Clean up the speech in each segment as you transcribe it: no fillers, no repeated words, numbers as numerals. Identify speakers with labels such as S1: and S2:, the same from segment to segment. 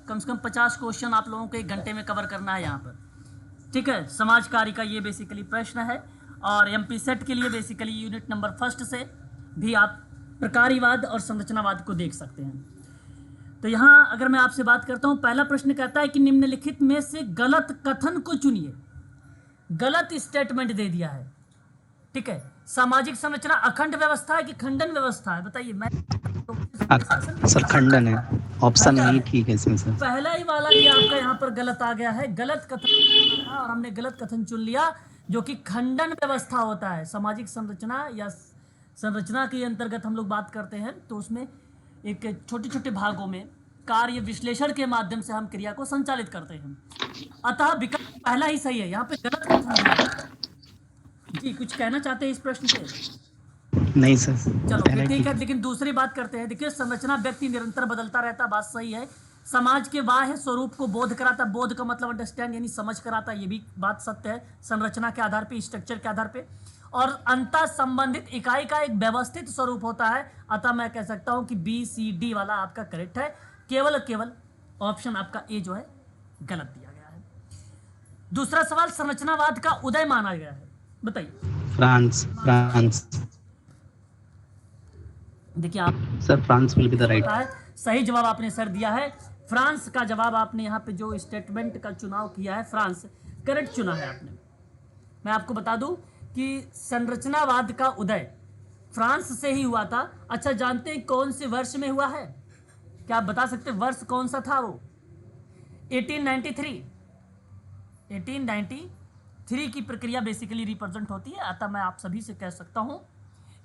S1: कम से कम 50 क्वेश्चन आप लोगों को 1 घंटे में कवर करना है यहाँ पर, ठीक है। समाज कार्य का ये बेसिकली प्रश्न है। और एमपी सेट के लिए बेसिकली यूनिट नंबर फर्स्ट से भी आप प्रकार्यवाद और संरचनावाद को देख सकते हैं। तो यहाँ अगर मैं आपसे बात करता हूँ, पहला प्रश्न कहता है कि निम्नलिखित में से गलत कथन को चुनिए। गलत स्टेटमेंट दे दिया है, ठीक है। सामाजिक संरचना अखंड व्यवस्था है कि खंडन व्यवस्था है, बताइए। मैं
S2: सर खंडन है, ऑप्शन नहीं ठीक है इसमें सर।
S1: पहला ही वाला ही आपका यहाँ पर गलत आ गया है, गलत कथन, और हमने गलत कथन चुन लिया, जो कि खंडन व्यवस्था होता है। सामाजिक संरचना या संरचना के अंतर्गत हम लोग बात करते हैं तो उसमें एक छोटे छोटे भागों में कार्य विश्लेषण के माध्यम से हम क्रिया को संचालित करते हैं। अतः विकल्प पहला ही सही है, यहाँ पे गलत कथन। जी कुछ कहना चाहते हैं इस प्रश्न से?
S2: नहीं सर।
S1: चलो ठीक है, लेकिन दूसरी बात करते हैं। देखिए, संरचना व्यक्ति निरंतर बदलता रहता, बात सही है। समाज के बाह्य स्वरूप को बोध कराता, बोध का मतलब अंडरस्टैंड यानी समझ कराता, ये भी बात सत्य है, संरचना के आधार पे, स्ट्रक्चर के आधार पे। और अंतः संबंधित इकाई का एक व्यवस्थित स्वरूप होता है। अतः मैं कह सकता हूं कि बी सी डी वाला आपका करेक्ट है। केवल ऑप्शन आपका ए जो है गलत दिया गया है। दूसरा सवाल, संरचनावाद का उदय माना गया है, बताइए।
S2: फ्रांस।
S1: देखिए आप
S2: sir France will be the right.
S1: सही जवाब आपने सर दिया है, फ्रांस का जवाब आपने यहाँ पे जो स्टेटमेंट का चुनाव किया है, फ्रांस करेक्ट चुना है आपने। मैं आपको बता दूं कि संरचनावाद का उदय फ्रांस से ही हुआ था। अच्छा, जानते हैं कौन से वर्ष में हुआ है? क्या आप बता सकते वर्ष कौन सा था वो? 1893 की प्रक्रिया बेसिकली रिप्रेजेंट होती है। अतः मैं आप सभी से कह सकता हूं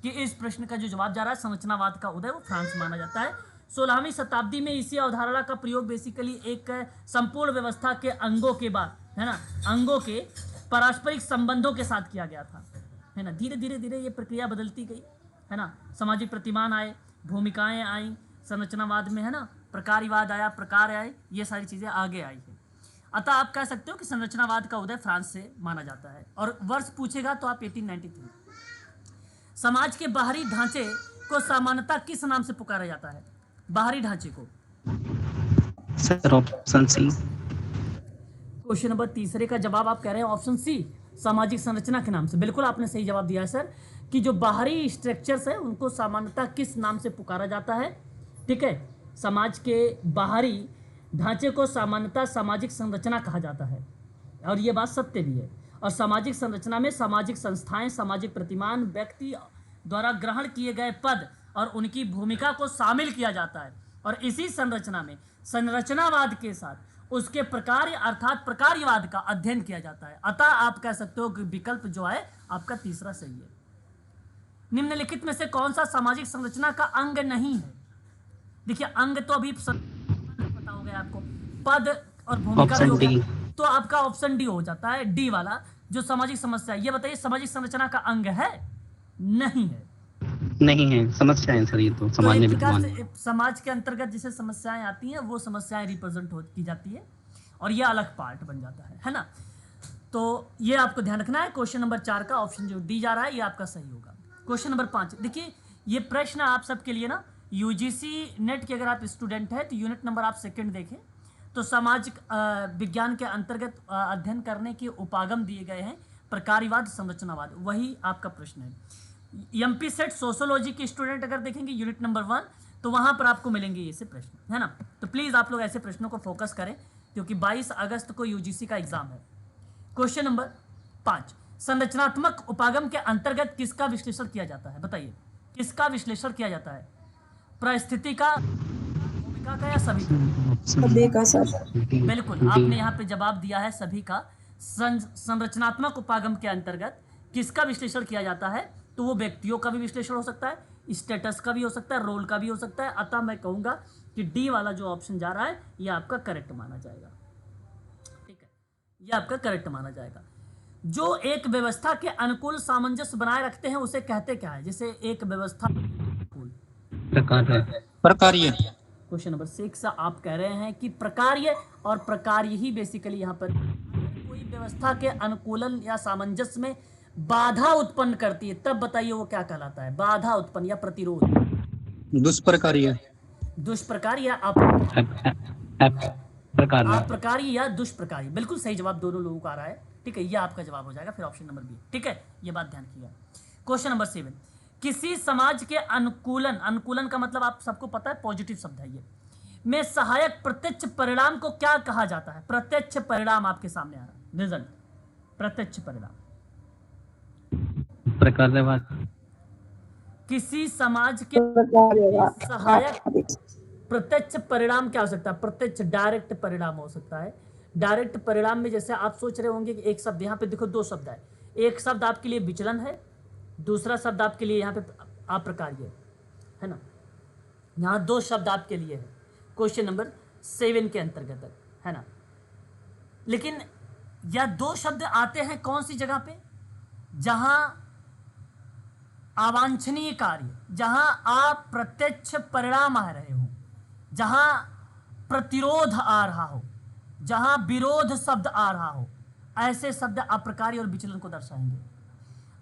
S1: कि इस प्रश्न का जो जवाब जा रहा है, संरचनावाद का उदय, वो फ्रांस माना जाता है। 16वीं शताब्दी में इसी अवधारणा का प्रयोग बेसिकली एक संपूर्ण व्यवस्था के अंगों के बाद, है ना, अंगों के पारस्परिक संबंधों के साथ किया गया था, है ना। धीरे धीरे ये प्रक्रिया बदलती गई, है ना। सामाजिक प्रतिमान आए, भूमिकाएं आई संरचनावाद में, है ना। प्रकार्यवाद आया, प्रकार आए, ये सारी चीजें आगे आई है। अतः आप कह सकते हो कि संरचनावाद का उदय फ्रांस से माना जाता है। और वर्ष पूछेगा तो आप 1893। समाज के बाहरी ढांचे को सामान्यतः किस नाम से पुकारा जाता है? बाहरी ढांचे को
S2: sir option C.
S1: Question number तीसरे का जवाब आप कह रहे हैं ऑप्शन सी, सामाजिक संरचना के नाम से। बिल्कुल आपने सही जवाब दिया है सर, कि जो बाहरी स्ट्रक्चर्स है उनको सामान्यतः किस नाम से पुकारा जाता है, ठीक है। समाज के बाहरी ढांचे को सामान्यतः सामाजिक संरचना कहा जाता है, और ये बात सत्य भी है। और सामाजिक संरचना में सामाजिक संस्थाएं, सामाजिक प्रतिमान, व्यक्ति द्वारा ग्रहण किए गए पद और उनकी भूमिका को शामिल किया जाता है। और इसी संरचना में संरचनावाद के साथ उसके प्रकार अर्थात प्रकार्यवाद का अध्ययन किया जाता है। अतः आप कह सकते हो कि विकल्प जो है आपका तीसरा सही है। निम्नलिखित में से कौन सा सामाजिक संरचना का अंग नहीं है? देखिए, अंग तो अभी पता हो गया आपको, पद और भूमिका भी हो गया, तो आपका ऑप्शन डी हो जाता है, डी वाला जो सामाजिक समस्या। ये बताइए, सामाजिक संरचना का अंग है? नहीं है,
S2: नहीं है, समस्याएं सर, ये तो समाज में विद्यमान,
S1: समाज के अंतर्गत जिसे समस्याएं आती हैं वो समस्याएं रिप्रेजेंट की जाती है, और ये अलग पार्ट बन जाता है ना। तो ये आपको ध्यान रखना है। क्वेश्चन नंबर 4 का ऑप्शन जो डी जा रहा है ये आपका सही होगा। क्वेश्चन नंबर 5, देखिए ये प्रश्न आप सबके लिए ना, यूजीसी नेट के अगर आप स्टूडेंट हैं तो यूनिट नंबर आप सेकंड देखें तो सामाजिक विज्ञान के अंतर्गत अध्ययन करने के उपागम दिए गए हैं, प्रकार्यवाद, संरचनावाद, वही आपका प्रश्न है। एमपी सेट सोशोलॉजी के स्टूडेंट अगर देखेंगे यूनिट नंबर 1 तो वहां पर आपको मिलेंगे ऐसे प्रश्न, है ना। तो प्लीज आप लोग ऐसे प्रश्नों को फोकस करें, क्योंकि 22 अगस्त को यूजीसी का एग्जाम है। क्वेश्चन नंबर 5, संरचनात्मक उपागम के अंतर्गत किसका विश्लेषण किया जाता है? बताइए, किसका विश्लेषण किया जाता है? परिस्थिति का, भूमिका का, या सभी का?
S3: सभी का सर।
S1: बिल्कुल आपने यहाँ पे जवाब दिया है, सभी का। संरचनात्मक उपागम के अंतर्गत किसका विश्लेषण किया जाता है? तो वो व्यक्तियों का भी विश्लेषण हो सकता है, स्टेटस का भी हो सकता है, रोल का भी हो सकता है। अतः मैं कहूंगा कि डी वाला जो ऑप्शन जा रहा है ये आपका करेक्ट माना जाएगा, ठीक है, ये आपका करेक्ट माना जाएगा। जो एक व्यवस्था के अनुकूल सामंजस्य बनाए रखते हैं उसे कहते क्या है? जैसे एक व्यवस्था
S2: प्रकार्य।
S1: क्वेश्चन नंबर 6 आप कह रहे हैं कि प्रकार्य, और प्रकार्य ही बेसिकली यहाँ पर कोई व्यवस्था के अनुकूलन या सामंजस्य में बाधा उत्पन्न करती है, तब बताइए वो क्या कहलाता है? बाधा उत्पन्न या प्रतिरोध।
S2: दुष्प्रकार्य।
S1: दुष्प्रकार्य या
S2: प्रकार
S1: आप
S2: में।
S1: प्रकारी या दुष्प्रकारी, बिल्कुल सही जवाब दोनों लोगों का आ रहा है। ठीक है, ये आपका जवाब हो जाएगा फिर ऑप्शन नंबर बी। ठीक है, ये बात ध्यान रखिएगा। क्वेश्चन नंबर 7, किसी समाज के अनुकूलन, अनुकूलन का मतलब आप सबको पता है पॉजिटिव शब्द है ये, में सहायक प्रत्यक्ष परिणाम को क्या कहा जाता है? प्रत्यक्ष परिणाम आपके सामने आ रहा है, रिजल्ट, प्रत्यक्ष परिणाम।
S2: प्रकारवाद।
S1: किसी समाज के लिए सहायक प्रत्यक्ष परिणाम क्या हो सकता है? प्रत्यक्ष डायरेक्ट परिणाम हो सकता है। डायरेक्ट परिणाम में जैसे आप सोच रहे होंगे कि एक शब्द, यहाँ पे देखो दो शब्द है, एक शब्द आपके लिए विचलन है, दूसरा शब्द आपके लिए यहाँ पे अप्रकार्य है ना। यहाँ दो शब्द आपके लिए है क्वेश्चन नंबर 7 के अंतर्गत, है ना। लेकिन यह दो शब्द आते हैं कौन सी जगह पे? जहां अवांछनीय कार्य, जहां अप्रत्यक्ष परिणाम आ रहे हो, जहां प्रतिरोध आ रहा हो, जहां विरोध शब्द आ रहा हो, ऐसे शब्द अप्रकार्य और विचलन को दर्शाएंगे।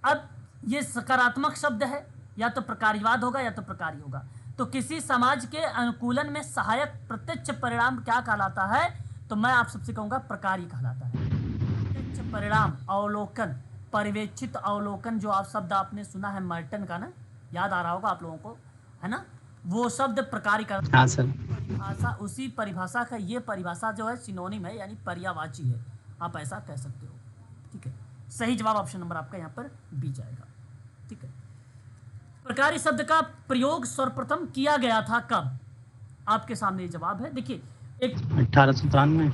S1: अब ये सकारात्मक शब्द है, या तो प्रकार्यवाद होगा या तो प्रकार्य होगा। तो किसी समाज के अनुकूलन में सहायक प्रत्यक्ष परिणाम क्या कहलाता है? तो मैं आप सबसे कहूंगा प्रकार्य कहलाता है। प्रत्यक्ष परिणाम, अवलोकन, पर्यवेक्षित अवलोकन, जो आप शब्द आपने सुना है मर्टन का ना, याद आ रहा होगा आप लोगों को, है ना, वो शब्द प्रकार्य का।
S2: हाँ सर।
S1: परिभाषा, उसी परिभाषा का ये परिभाषा जो है सिनोनिम है, यानी पर्यायवाची है, आप ऐसा कह सकते हो। ठीक है, सही जवाब ऑप्शन नंबर आपका यहाँ पर बी जाएगा। ठीक है, प्रकार्य शब्द का प्रयोग सर्वप्रथम किया गया था कब? आपके सामने ये जवाब है, देखिए एक
S2: 1893।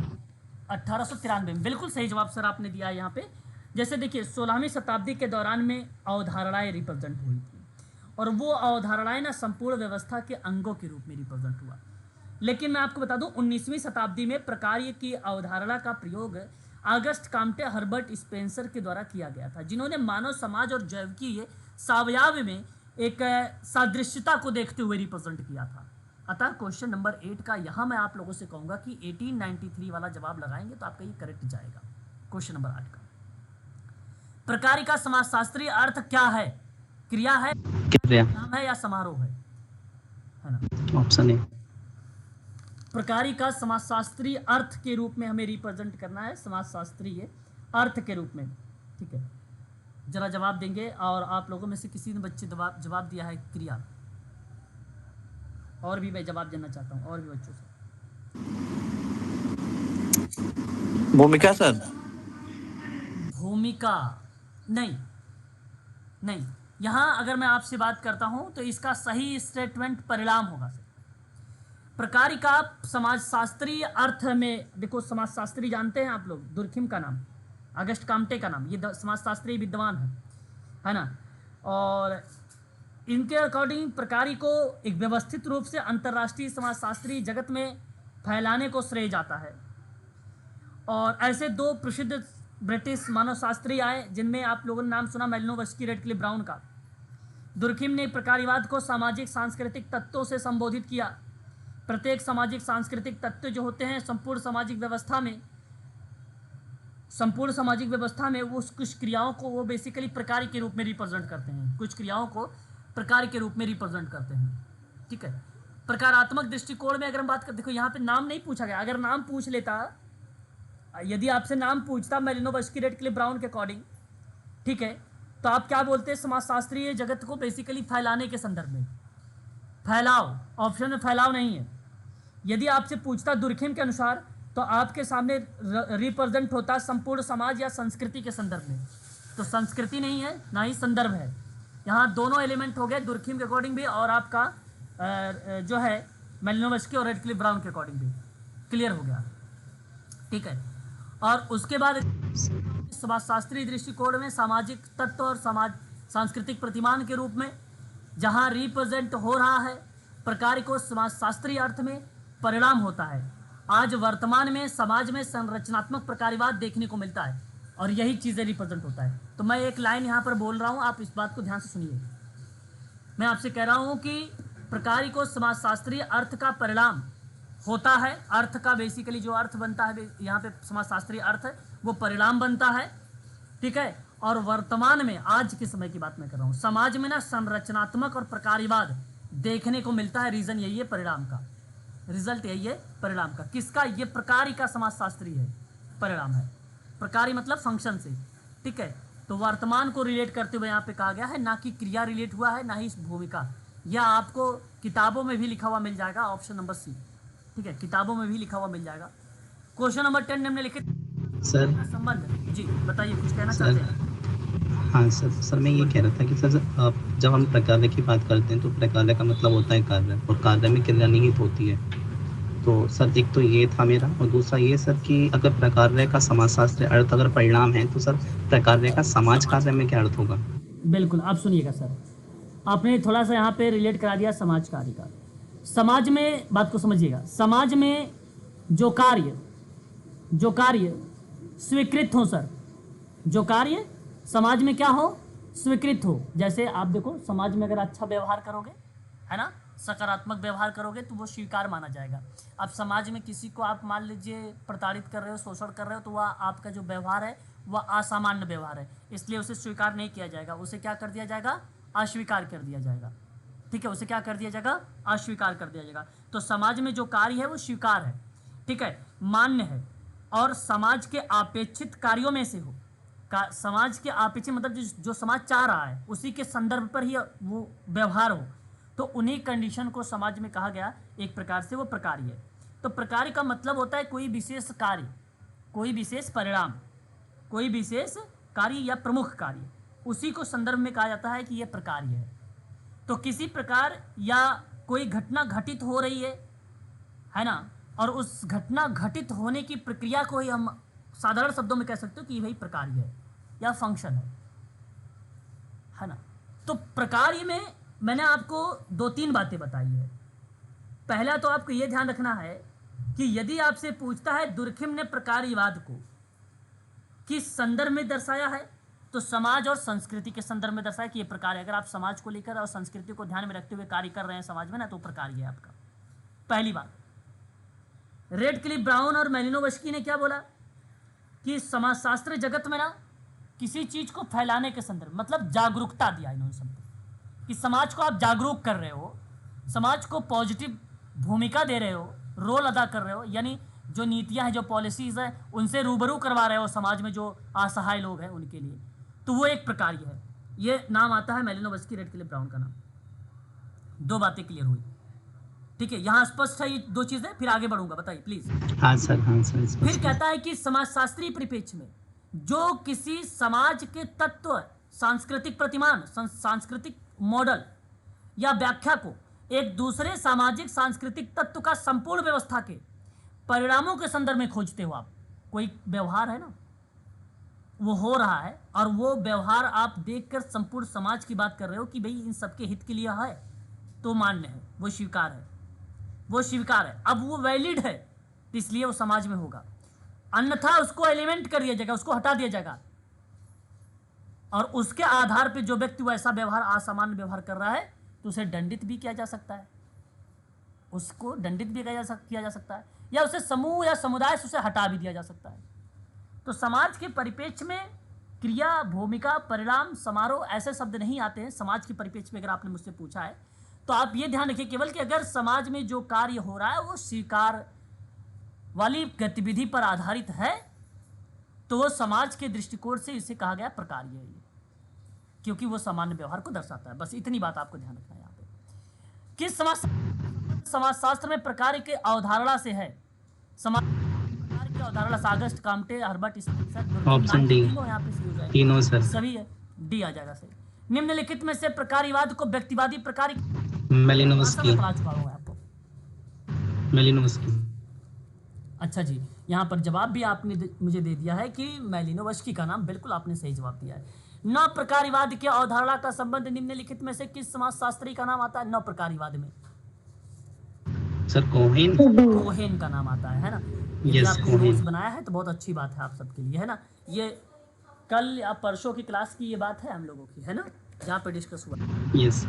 S1: 1893 में, बिल्कुल सही जवाब सर आपने दिया है यहाँ पे। जैसे देखिए 16वीं शताब्दी के दौरान में अवधारणाएं रिप्रेजेंट हुई थी, और वो अवधारणाएं ना संपूर्ण व्यवस्था के अंगों के रूप में रिप्रेजेंट हुआ। लेकिन मैं आपको बता दूं 19वीं शताब्दी में प्रकार्य की अवधारणा का प्रयोग अगस्ट काम्टे हर्बर्ट स्पेंसर के द्वारा किया गया था, जिन्होंने मानव समाज और जैविकीय सावयव में एक सादृश्यता को देखते हुए रिप्रेजेंट किया था। अतः क्वेश्चन नंबर 8 का यहाँ मैं आप लोगों से कहूंगा कि 1893 वाला जवाब लगाएंगे तो आपका ये करेक्ट जाएगा। क्वेश्चन नंबर 8 का, प्रकार्य का समाजशास्त्रीय अर्थ क्या है? क्रिया है,
S2: क्रिया।
S1: नाम है, या समारोह है ना।
S2: Option A.
S1: प्रकार्य का समाजशास्त्रीय अर्थ के रूप में हमें रिप्रेजेंट करना है, समाजशास्त्रीय अर्थ के रूप में। ठीक है, जरा जवाब देंगे, और आप लोगों में से किसी ने बच्चे जवाब दिया है क्रिया, और भी मैं जवाब देना चाहता हूँ और भी बच्चों से।
S3: भूमिका सर।
S1: भूमिका नहीं, नहीं, यहाँ अगर मैं आपसे बात करता हूँ तो इसका सही स्टेटमेंट परिणाम होगा सर। प्रकार्य का समाजशास्त्रीय अर्थ में, देखो समाजशास्त्री जानते हैं आप लोग, दुर्खिम का नाम, अगस्ट काम्टे का नाम, ये समाजशास्त्री विद्वान है ना। और इनके अकॉर्डिंग प्रकार्य को एक व्यवस्थित रूप से अंतर्राष्ट्रीय समाजशास्त्री जगत में फैलाने को श्रेय जाता है। और ऐसे दो प्रसिद्ध ब्रिटिश मानवशास्त्री आए जिनमें आप लोगों ने नाम सुना, मेलिनोवस्की, रेडक्लिफ ब्राउन का। दुर्खिम ने प्रकार्यवाद को सामाजिक सांस्कृतिक तत्वों से संबोधित किया। प्रत्येक सामाजिक सांस्कृतिक तत्व जो होते हैं संपूर्ण सामाजिक व्यवस्था में वो कुछ क्रियाओं को वो बेसिकली प्रकार्य के रूप में रिप्रेजेंट करते हैं, कुछ क्रियाओं को प्रकार्य के रूप में रिप्रेजेंट करते हैं। ठीक है, प्रकारात्मक दृष्टिकोण में अगर हम बात करते, देखो यहाँ पे नाम नहीं पूछा गया, अगर नाम पूछ लेता, यदि आपसे नाम पूछता मेलिनोवस्की, रेडक्लिफ ब्राउन के अकॉर्डिंग, ठीक है, तो आप क्या बोलते? समाजशास्त्रीय जगत को बेसिकली फैलाने के संदर्भ में, फैलाव, ऑप्शन में फैलाव नहीं है। यदि आपसे पूछता दुर्खिम के अनुसार, तो आपके सामने रिप्रेजेंट होता संपूर्ण समाज या संस्कृति के संदर्भ में, तो संस्कृति नहीं है ना ही संदर्भ है। यहाँ दोनों एलिमेंट हो गए, दुर्खिम के अकॉर्डिंग भी और आपका जो है मेलिनोवस्की और रेडक्लिफ ब्राउन के अकॉर्डिंग भी। क्लियर हो गया? ठीक है, और उसके बाद समाजशास्त्रीय दृष्टिकोण में सामाजिक तत्व और समाज सांस्कृतिक प्रतिमान के रूप में जहाँ रिप्रेजेंट हो रहा है प्रकार्य को समाजशास्त्रीय अर्थ में परिणाम होता है। आज वर्तमान में समाज में संरचनात्मक प्रकार्यवाद देखने को मिलता है और यही चीज़ें रिप्रेजेंट होता है। तो मैं एक लाइन यहाँ पर बोल रहा हूँ, आप इस बात को ध्यान से सुनिए। मैं आपसे कह रहा हूँ कि प्रकार्य को समाजशास्त्रीय अर्थ का परिणाम होता है, अर्थ का बेसिकली जो अर्थ बनता है यहाँ पे समाजशास्त्रीय अर्थ है वो परिणाम बनता है। ठीक है, और वर्तमान में आज के समय की बात मैं कर रहा हूँ, समाज में ना संरचनात्मक और प्रकार्यवाद देखने को मिलता है। रीजन यही है परिणाम का। रिजल्ट यही है परिणाम का। किसका? ये प्रकारी का समाजशास्त्री है परिणाम है। प्रकारी मतलब फंक्शन से, ठीक है। तो वर्तमान को रिलेट करते हुए यहाँ पे कहा गया है, ना कि क्रिया रिलेट हुआ है, ना ही भूमिका। यह आपको किताबों में भी लिखा हुआ मिल जाएगा, ऑप्शन नंबर सी, ठीक है, किताबों में भी लिखा हुआ मिल जाएगा। क्वेश्चन नंबर 10 निम्नलिखित
S2: सर
S1: संबंध, जी बताइए, कुछ कहना
S2: सर
S1: चाहते हैं?
S2: हाँ सर मैं ये कह रहा था कि सर जब हम प्रकार्य की बात करते हैं तो प्रकार्य का मतलब होता है कार्य, और कार्य में क्रिया निहित होती है। तो सर एक तो ये था मेरा, और दूसरा ये सर कि अगर प्रकार्य का समाजशास्त्र अर्थ अगर परिणाम है तो सर प्रकार्य का समाज कार्य में क्या अर्थ होगा?
S1: बिल्कुल, आप सुनिएगा सर, आपने थोड़ा सा यहाँ पे रिलेट करा दिया समाज कार्य का। समाज में बात को समझिएगा, समाज में जो कार्य स्वीकृत हो सर, जो कार्य समाज में क्या हो, स्वीकृत हो। जैसे आप देखो, समाज में अगर अच्छा व्यवहार करोगे, है ना, सकारात्मक व्यवहार करोगे तो वो स्वीकार माना जाएगा। अब समाज में किसी को आप मान लीजिए प्रताड़ित कर रहे हो, शोषण कर रहे हो, तो वह आपका जो व्यवहार है वह असामान्य व्यवहार है, इसलिए उसे स्वीकार नहीं किया जाएगा, उसे क्या कर दिया जाएगा, अस्वीकार कर दिया जाएगा, ठीक है, उसे क्या कर दिया जाएगा, अस्वीकार कर दिया जाएगा। तो समाज में जो कार्य है वो स्वीकार है, ठीक है, मान्य है, और समाज के अपेक्षित कार्यों में से हो। समाज के अपेक्षित मतलब जो समाज चाह रहा है उसी के संदर्भ पर ही वो व्यवहार हो, तो उन्हीं कंडीशन को समाज में कहा गया एक प्रकार से वो प्रकार्य है। तो प्रकार्य का मतलब होता है कोई विशेष कार्य, कोई विशेष परिणाम, कोई विशेष कार्य या प्रमुख कार्य, उसी को संदर्भ में कहा जाता है कि यह प्रकार्य है। तो किसी प्रकार या कोई घटना घटित हो रही है ना, और उस घटना घटित होने की प्रक्रिया को ही हम साधारण शब्दों में कह सकते हो कि भाई प्रकार्य है या फंक्शन है ना। तो प्रकार्य में मैंने आपको 2-3 बातें बताई है। पहला तो आपको यह ध्यान रखना है कि यदि आपसे पूछता है दुर्खिम ने प्रकार्यवाद को किस संदर्भ में दर्शाया है, तो समाज और संस्कृति के संदर्भ में दर्शाया कि ये प्रकार है। अगर आप समाज को लेकर और संस्कृति को ध्यान में रखते हुए कार्य कर रहे हैं समाज में ना, तो प्रकार्य है आपका। पहली बात, रेडक्लिफ ब्राउन और मेलिनोवस्की ने क्या बोला कि समाजशास्त्र जगत में ना किसी चीज को फैलाने के संदर्भ, मतलब जागरूकता दिया इन्होंने शब्द कि समाज को आप जागरूक कर रहे हो, समाज को पॉजिटिव भूमिका दे रहे हो, रोल अदा कर रहे हो, यानी जो नीतियां हैं, जो पॉलिसीज हैं, उनसे रूबरू करवा रहे हो समाज में जो असहाय लोग हैं उनके लिए, तो वो एक प्रकार्य है। ये नाम आता है मेलिनोवस्की, रेडक्लिफ ब्राउन का नाम। 2 बातें क्लियर हुई, ठीक है, यहाँ स्पष्ट है ये 2 चीजें, फिर आगे बढ़ूंगा, बताइए प्लीज।
S2: हाँ सर
S1: फिर कहता है कि समाजशास्त्रीय परिप्रेक्ष्य में जो किसी समाज के तत्व, सांस्कृतिक प्रतिमान, सांस्कृतिक मॉडल या व्याख्या को एक दूसरे सामाजिक सांस्कृतिक तत्व का संपूर्ण व्यवस्था के परिणामों के संदर्भ में खोजते हो। आप कोई व्यवहार है ना, वो हो रहा है, और वो व्यवहार आप देखकर संपूर्ण समाज की बात कर रहे हो कि भाई इन सबके हित के लिए है, तो मान्य है, वो स्वीकार है, वो स्वीकार है। अब वो वैलिड है, इसलिए वो समाज में होगा, अन्यथा उसको एलिमेंट कर दिया जाएगा, उसको हटा दिया जाएगा, और उसके आधार पे जो व्यक्ति वैसा व्यवहार, असामान्य व्यवहार कर रहा है, तो उसे दंडित भी किया जा सकता है, उसको दंडित भी किया जा सकता है, या उसे समूह या समुदाय से उसे हटा भी दिया जा सकता है। तो समाज के परिप्रेक्ष्य में क्रिया, भूमिका, परिणाम, समारोह ऐसे शब्द नहीं आते हैं समाज के परिप्रेक्ष्य में। अगर आपने मुझसे पूछा है तो आप ये ध्यान रखिए केवल कि अगर समाज में जो कार्य हो रहा है वो स्वीकार वाली गतिविधि पर आधारित है, तो वो समाज के दृष्टिकोण से इसे कहा गया प्रकार्य है, क्योंकि वो सामान्य व्यवहार को दर्शाता है। बस इतनी बात आपको ध्यान रखना है यहाँ पे। किस समाजशास्त्र में प्रकार के अवधारणा से है? समाज प्रकार की अवधारणा से August Comte, Herbert Spencer,
S2: option D,
S1: यहाँ पे सी हो जाएगा,
S2: तीनों सर,
S1: सभी है, डी आ जाएगा सही। निम्नलिखित में से प्रकार्यवाद को व्यक्तिवादी प्रकार
S2: मेलिनोवस्की,
S1: पढ़ा चुका हूँ आपको।
S2: मेलिनोवस्की।
S1: अच्छा जी, यहाँ पर जवाब भी आपने मुझे दे दिया है कि मेलिनोवस्की का नाम, बिल्कुल आपने सही जवाब दिया है। न प्रकार्यवाद की अवधारणा का संबंध निम्नलिखित में से किस समाजशास्त्री का नाम आता है? न प्रकार्यवाद में
S2: सर कोहेन,
S1: कोहेन का नाम आता है ना। यदि
S2: यस
S1: आपने
S2: कोहेन।
S1: नोट्स बनाया है तो बहुत अच्छी बात है आप सबके लिए, है ना। ये कल या परसों की क्लास की ये बात है हम लोगों की, है ना, जहाँ पे डिस्कस हुआ।
S2: यस।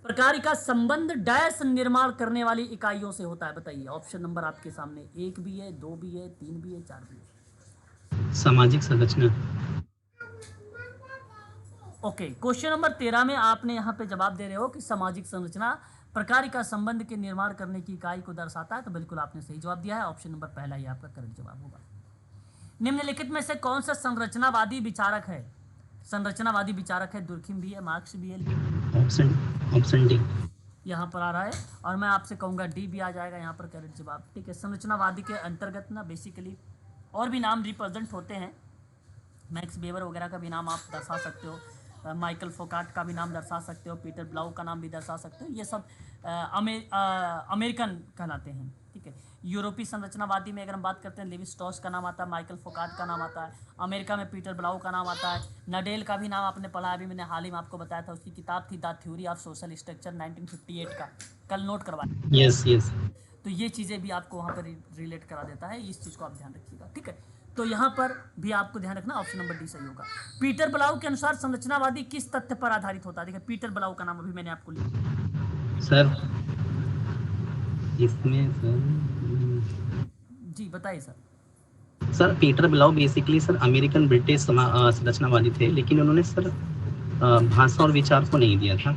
S1: प्रकार का संबंध डैश निर्माण करने वाली इकाइयों से होता है, बताइए। ऑप्शन नंबर आपके सामने 1 भी है, 2 भी है, 3 भी है, 4 भी है।
S2: सामाजिक संरचना।
S1: ओके, क्वेश्चन नंबर 13 में आपने यहाँ पे जवाब दे रहे हो कि सामाजिक संरचना प्रकार का संबंध के निर्माण करने की इकाई को दर्शाता है, तो बिल्कुल आपने सही जवाब दिया है, ऑप्शन नंबर पहला ही आपका करेक्ट जवाब होगा। निम्नलिखित में से कौन सा संरचनावादी विचारक है? संरचनावादी विचारक है दुर्खिम भी है, मार्क्स भी है,
S2: ऑप्शन ऑप्शन डी।
S1: यहाँ पर आ रहा है, और मैं आपसे कहूँगा डी भी आ जाएगा यहाँ पर करेक्ट जवाब। ठीक है, संरचनावादी के अंतर्गत ना बेसिकली और भी नाम रिप्रेजेंट होते हैं, मैक्स वेबर वगैरह का भी नाम आप दर्शा सकते हो, माइकल फोकाट का भी नाम दर्शा सकते हो, पीटर ब्लाउ का नाम भी दर्शा सकते हो, ये सब अमेरिकन कहलाते हैं। ठीक है, यूरोपीय संरचनावादी में अगर हम बात करते हैं लेवी स्ट्रॉस का नाम आता है, माइकल फोकाट का नाम आता है, अमेरिका में पीटर ब्लाउ का नाम आता है, नडेल का भी नाम आपने पढ़ा है, अभी मैंने हाल ही में आपको बताया था, उसकी किताब थी the theory of social structure 1958 का, कल नोट करवाया।
S2: Yes yes.
S1: तो ये चीज़ें भी आपको वहाँ पर रिलेट करा देता है, इस चीज़ को आप ध्यान रखिएगा। ठीक है, तो यहाँ पर भी आपको ध्यान रखना, ऑप्शन नंबर डी सही होगा। पीटर ब्लाउ के अनुसार संरचनावादी किस तथ्य पर आधारित होता है? देखिए पीटर ब्लाउ का नाम अभी मैंने आपको लिया।
S2: सर इसमें सर
S1: जी बताइए sir.
S2: Sir Peter Blau basically sir American British संरचनावादी थे, लेकिन उन्होंने सर भाषा और विचार को नहीं दिया था।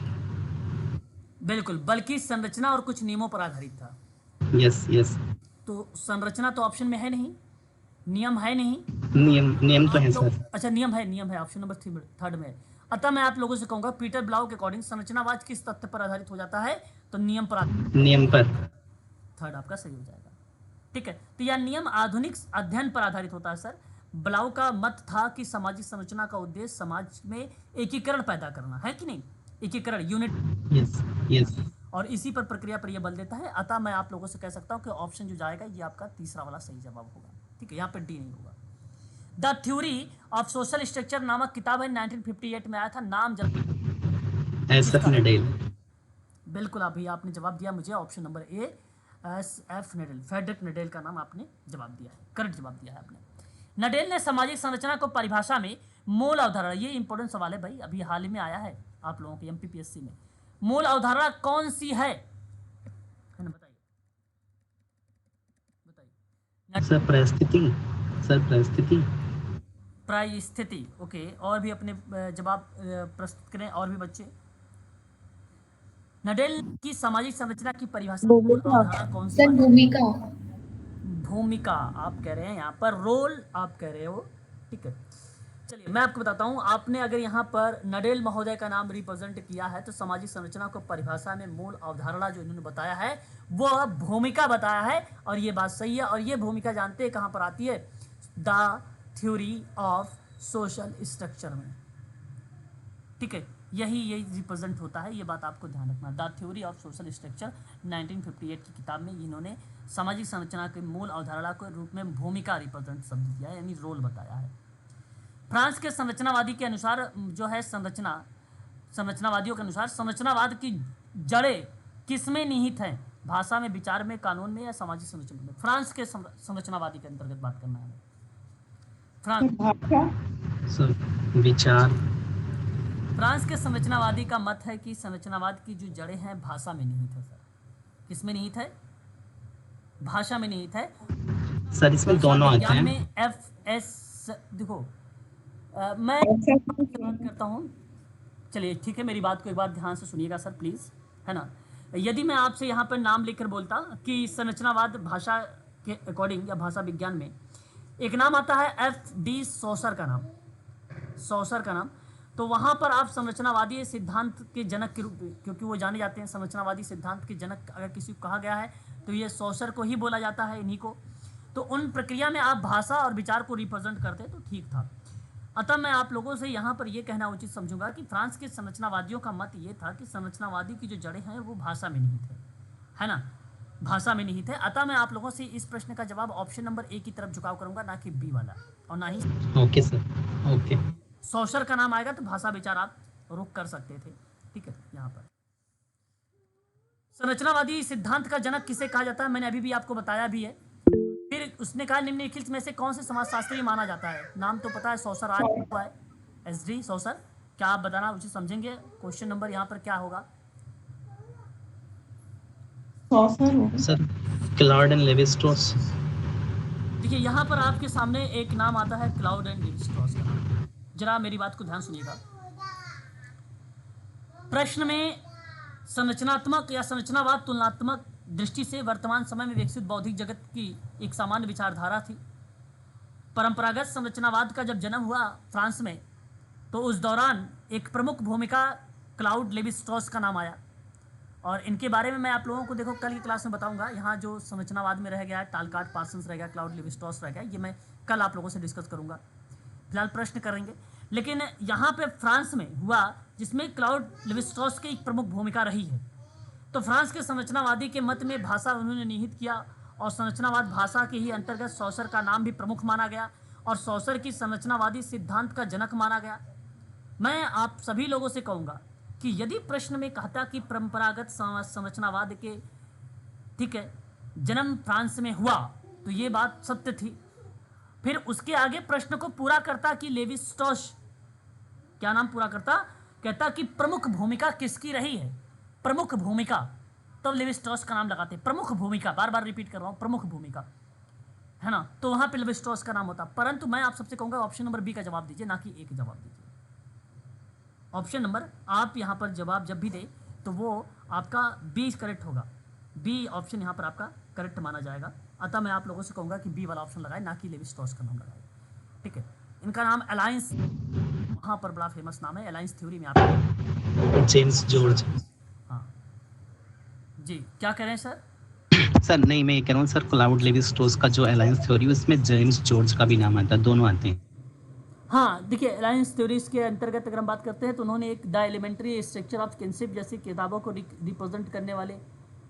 S1: बिल्कुल, बल्कि संरचना और कुछ नियमों पर आधारित था।
S2: Yes yes.
S1: तो संरचना तो ऑप्शन में है नहीं, नियम है नहीं,
S2: नियम नियम तो है सर।
S1: अच्छा नियम है, ऑप्शन नंबर थर्ड में है। अतः मैं आप लोगों से कहूंगा पीटर ब्लाउ के अकॉर्डिंग संरचनावाद किस तथ्य पर आधारित हो जाता है? तो नियम पर
S2: नियम पर।
S1: थर्ड आपका सही हो जाएगा। ठीक है, तो यह नियम आधुनिक अध्ययन पर आधारित होता है सर। ब्लाउ का मत था कि सामाजिक संरचना का उद्देश्य समाज में एकीकरण पैदा करना है कि नहीं, एकीकरण, यूनिट।
S2: Yes yes.
S1: और इसी पर प्रक्रिया पर यह बल देता है। अतः मैं आप लोगों से कह सकता हूं कि ऑप्शन जो जाएगा ये आपका तीसरा वाला सही जवाब होगा। ठीक है, यहाँ पर डी नहीं होगा। The theory of social structure नामक किताब है 1958 में आया था, नाम जब
S2: एस एफ नडेल।
S1: बिल्कुल अभी आपने जवाब दिया मुझे, option number A S F Nadel, Frederick Nadel का नाम आपने जवाब दिया है, करेक्ट जवाब दिया है आपने। नडेल ने सामाजिक संरचना को परिभाषा में मूल अवधारणा, ये इंपॉर्टेंट सवाल है भाई, अभी हाल ही में आया है आप लोगों के एमपीपीएससी में, मूल अवधारणा कौन सी है ना, बताइए बताइए।
S2: सर परिस्थिति, सर परिस्थिति।
S1: परिस्थिति, ओके, और भी अपने जवाब प्रस्तुत करें, और भी बच्चे। नडेल की सामाजिक संरचना की परिभाषा मूल अवधारणा कौन सी?
S4: भूमिका।
S1: भूमिका आप कह रहे हैं, यहाँ पर रोल आप कह रहे हो। ठीक है, चलिए मैं आपको बताता हूँ, आपने अगर यहाँ पर नडेल महोदय का नाम रिप्रेजेंट किया है तो सामाजिक संरचना को परिभाषा में मूल अवधारणा जो इन्होंने बताया है वो भूमिका बताया है, और ये बात सही है। और ये भूमिका जानते हैं कहाँ पर आती है? The theory of social structure में। ठीक है, यही रिप्रेजेंट होता है, ये बात आपको ध्यान रखना। The theory of social structure 1958 की किताब में इन्होंने सामाजिक संरचना के मूल अवधारणा के रूप में भूमिका रिप्रेजेंट शब्द दिया है, यानी रोल बताया है। फ्रांस के संरचनावादी के अनुसार जो है संरचनावादियों के अनुसार संरचनावाद की जड़ें किसमें निहित हैं? भाषा में, विचार में, कानून में, या सामाजिक संरचना में? फ्रांस के संरचनावादी के अंतर्गत बात करना है फ्रांस।
S2: सर विचार।
S1: फ्रांस के संरचनावादी का मत है कि संरचनावाद की जो जड़ें हैं भाषा में निहित है। सर किसमें निहित है? भाषा में निहित है।
S2: सर इसमें दोनों आते हैं।
S1: में एफ एस, देखो मैं बात करता हूँ, चलिए ठीक है, मेरी बात को एक बार ध्यान से सुनिएगा सर प्लीज़, है ना। यदि मैं आपसे यहाँ पर नाम लिखकर बोलता कि संरचनावाद भाषा के अकॉर्डिंग या भाषा विज्ञान में एक नाम आता है एफ डी सॉसर का नाम, सॉसर का नाम, तो वहाँ पर आप संरचनावादी सिद्धांत के जनक के रूप, क्योंकि वो जाने जाते हैं संरचनावादी सिद्धांत के जनक अगर किसी को कहा गया है तो ये सॉसर को ही बोला जाता है, इन्हीं को। तो उन प्रक्रिया में आप भाषा और विचार को रिप्रेजेंट करते तो ठीक था। अतः मैं आप लोगों से यहाँ पर ये कहना उचित समझूंगा कि फ्रांस के संरचनावादियों का मत ये था कि संरचनावादी की जो जड़ें हैं वो भाषा में निहित है ना, भाषा में निहित है। अतः मैं आप लोगों से इस प्रश्न का जवाब ऑप्शन नंबर ए की तरफ झुकाव करूंगा, ना कि बी वाला, और ना ही
S2: ओके सर, ओके।
S1: सॉसर का नाम आएगा तो भाषा विचार आप रुक कर सकते थे। ठीक है, यहाँ पर संरचनावादी सिद्धांत का जनक किसे कहा जाता है मैंने अभी भी आपको बताया भी है। फिर उसने कहा निम्नलिखित में से कौन से समाजशास्त्री माना जाता है? नाम तो पता है, सॉसर आज हुआ है, एस डी सॉसर। क्या आप बताना उसे समझेंगे? क्वेश्चन नंबर यहाँ पर क्या होगा?
S2: Sir cloud and Levi Strauss.
S1: देखिए यहाँ पर आपके सामने एक नाम आता है क्लाउड एंड लेवी स्ट्रॉस का नाम। जरा मेरी बात को ध्यान सुनिएगा। प्रश्न में संरचनात्मक या संरचनावाद तुलनात्मक दृष्टि से वर्तमान समय में विकसित बौद्धिक जगत की एक सामान्य विचारधारा थी। परंपरागत संरचनावाद का जब जन्म हुआ फ्रांस में, तो उस दौरान एक प्रमुख भूमिका क्लाउड लेवी-स्ट्रॉस का नाम आया। और इनके बारे में मैं आप लोगों को देखो कल की क्लास में बताऊंगा। यहाँ जो संरचनावाद में रह गया है, टालकाट पार्सन्स रह गया, क्लाउड लेवी-स्ट्रॉस रह गया, ये मैं कल आप लोगों से डिस्कस करूंगा। फिलहाल प्रश्न करेंगे, लेकिन यहाँ पे फ्रांस में हुआ जिसमें क्लाउड लेवी-स्ट्रॉस की एक प्रमुख भूमिका रही है। तो फ्रांस के संरचनावादी के मत में भाषा उन्होंने निहित किया, और संरचनावाद भाषा के ही अंतर्गत सॉसर का नाम भी प्रमुख माना गया, और सॉसर की संरचनावादी सिद्धांत का जनक माना गया। मैं आप सभी लोगों से कहूँगा कि यदि प्रश्न में कहता कि परंपरागत संरचनावाद के, ठीक है, जन्म फ्रांस में हुआ, तो ये बात सत्य थी। फिर उसके आगे प्रश्न को पूरा करता कि लेवी-स्ट्रॉस क्या नाम पूरा करता, कहता कि प्रमुख भूमिका किसकी रही है, प्रमुख भूमिका, तो लेवी-स्ट्रॉस का नाम लगाते, प्रमुख भूमिका, बार बार रिपीट कर रहा हूँ, प्रमुख भूमिका, है ना, तो वहां पे लेवी-स्ट्रॉस का नाम होता। परंतु मैं आप सबसे कहूंगा ऑप्शन नंबर बी का जवाब दीजिए, ना कि ए का जवाब दीजिए। ऑप्शन नंबर, आप यहाँ पर जवाब जब भी दे तो वो आपका बी करेक्ट होगा, बी ऑप्शन यहाँ पर आपका करेक्ट माना जाएगा। अतः मैं आप लोगों से कहूँगा कि बी वाला ऑप्शन लगाए, ना कि लेवी-स्ट्रॉस का नाम लगाए। ठीक है, इनका नाम अलायंस, वहाँ पर बड़ा फेमस नाम है अलायंस थ्योरी में आप
S2: जेम्स जॉर्ज।
S1: हाँ जी, क्या कह रहे हैं सर?
S2: सर नहीं, मैं ये कह रहा हूँ सर, क्लाउड लेवी-स्ट्रॉस का जो अलायंस थ्योरी, उसमें जेम्स जॉर्ज का भी नाम आता है, दोनों आते हैं।
S1: हाँ देखिए, अलायंस थ्योरीज के अंतर्गत अगर हम बात करते हैं तो उन्होंने एक the elementary structure of kinship जैसी किताबों को रिप्रेजेंट करने वाले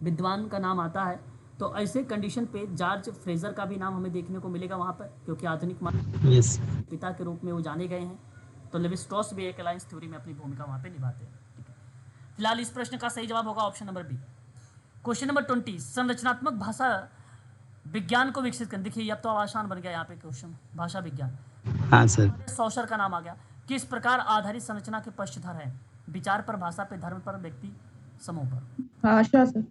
S1: विद्वान का नाम आता है। तो ऐसे कंडीशन पे जॉर्ज फ्रेजर का भी नाम हमें देखने को मिलेगा वहाँ पर, क्योंकि आधुनिक
S2: यस,
S1: पिता के रूप में वो जाने गए हैं। तो लेवी-स्ट्रॉस भी एक अलायंस थ्योरी में अपनी भूमिका वहाँ पे निभाते हैं। ठीक है, फिलहाल इस प्रश्न का सही जवाब होगा option number B. Question number 20, संरचनात्मक भाषा विज्ञान को विकसित कर, देखिए अब तो आसान बन गया यहाँ पे क्वेश्चन, भाषा विज्ञान।
S2: हाँ सर।
S1: सॉसर का नाम आ गया। किस प्रकार आधारित संरचना के पक्षधर है? विचार पर, भाषा पर, धर्म पर, व्यक्ति समूह पर।
S4: भाषा सर।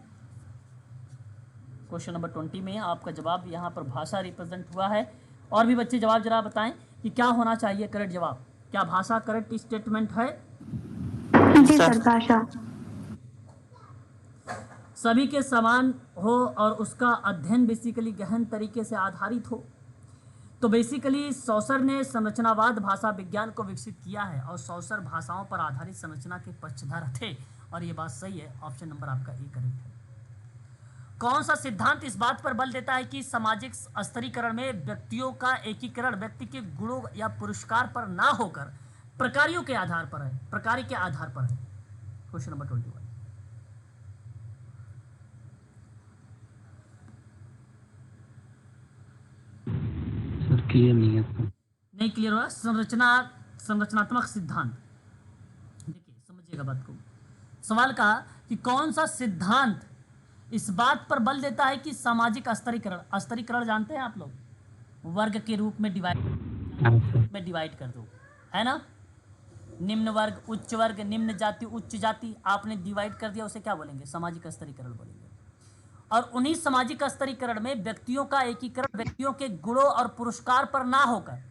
S1: क्वेश्चन नंबर 20 में आपका जवाब यहाँ पर भाषा रिप्रेजेंट हुआ है। और भी बच्चे जवाब जरा बताएं कि क्या होना चाहिए करेक्ट जवाब। क्या भाषा करेक्ट स्टेटमेंट है?
S4: जी सर, भाषा।
S1: सभी के समान हो और उसका अध्ययन बेसिकली गहन तरीके से आधारित हो। तो बेसिकली सॉसर ने संरचनावाद भाषा विज्ञान को विकसित किया है, और सॉसर भाषाओं पर आधारित संरचना के पक्षधर थे, और ये बात सही है। ऑप्शन नंबर आपका ए करेक्ट है। कौन सा सिद्धांत इस बात पर बल देता है कि सामाजिक स्तरीकरण में व्यक्तियों का एकीकरण व्यक्ति के गुणों या पुरस्कार पर ना होकर प्रकारों के आधार पर है, प्रकार के आधार पर है? Question number 21।
S2: सर क्लियर नहीं है तो।
S1: नहीं क्लियर हुआ? संरचनात्मक सिद्धांत, देखिए समझिएगा बात को। सवाल कहा कि कौन सा सिद्धांत इस बात पर बल देता है कि सामाजिक स्तरीकरण, स्तरीकरण जानते हैं आप लोग, वर्ग के रूप में डिवाइड कर दो, है ना, निम्न वर्ग, उच्च वर्ग, निम्न जाति, उच्च जाति, आपने डिवाइड कर दिया, उसे क्या बोलेंगे? सामाजिक स्तरीकरण बोलेंगे। और उन्हीं सामाजिक स्तरीकरण में व्यक्तियों का एकीकरण व्यक्तियों के गुणों और पुरस्कार पर ना होकर,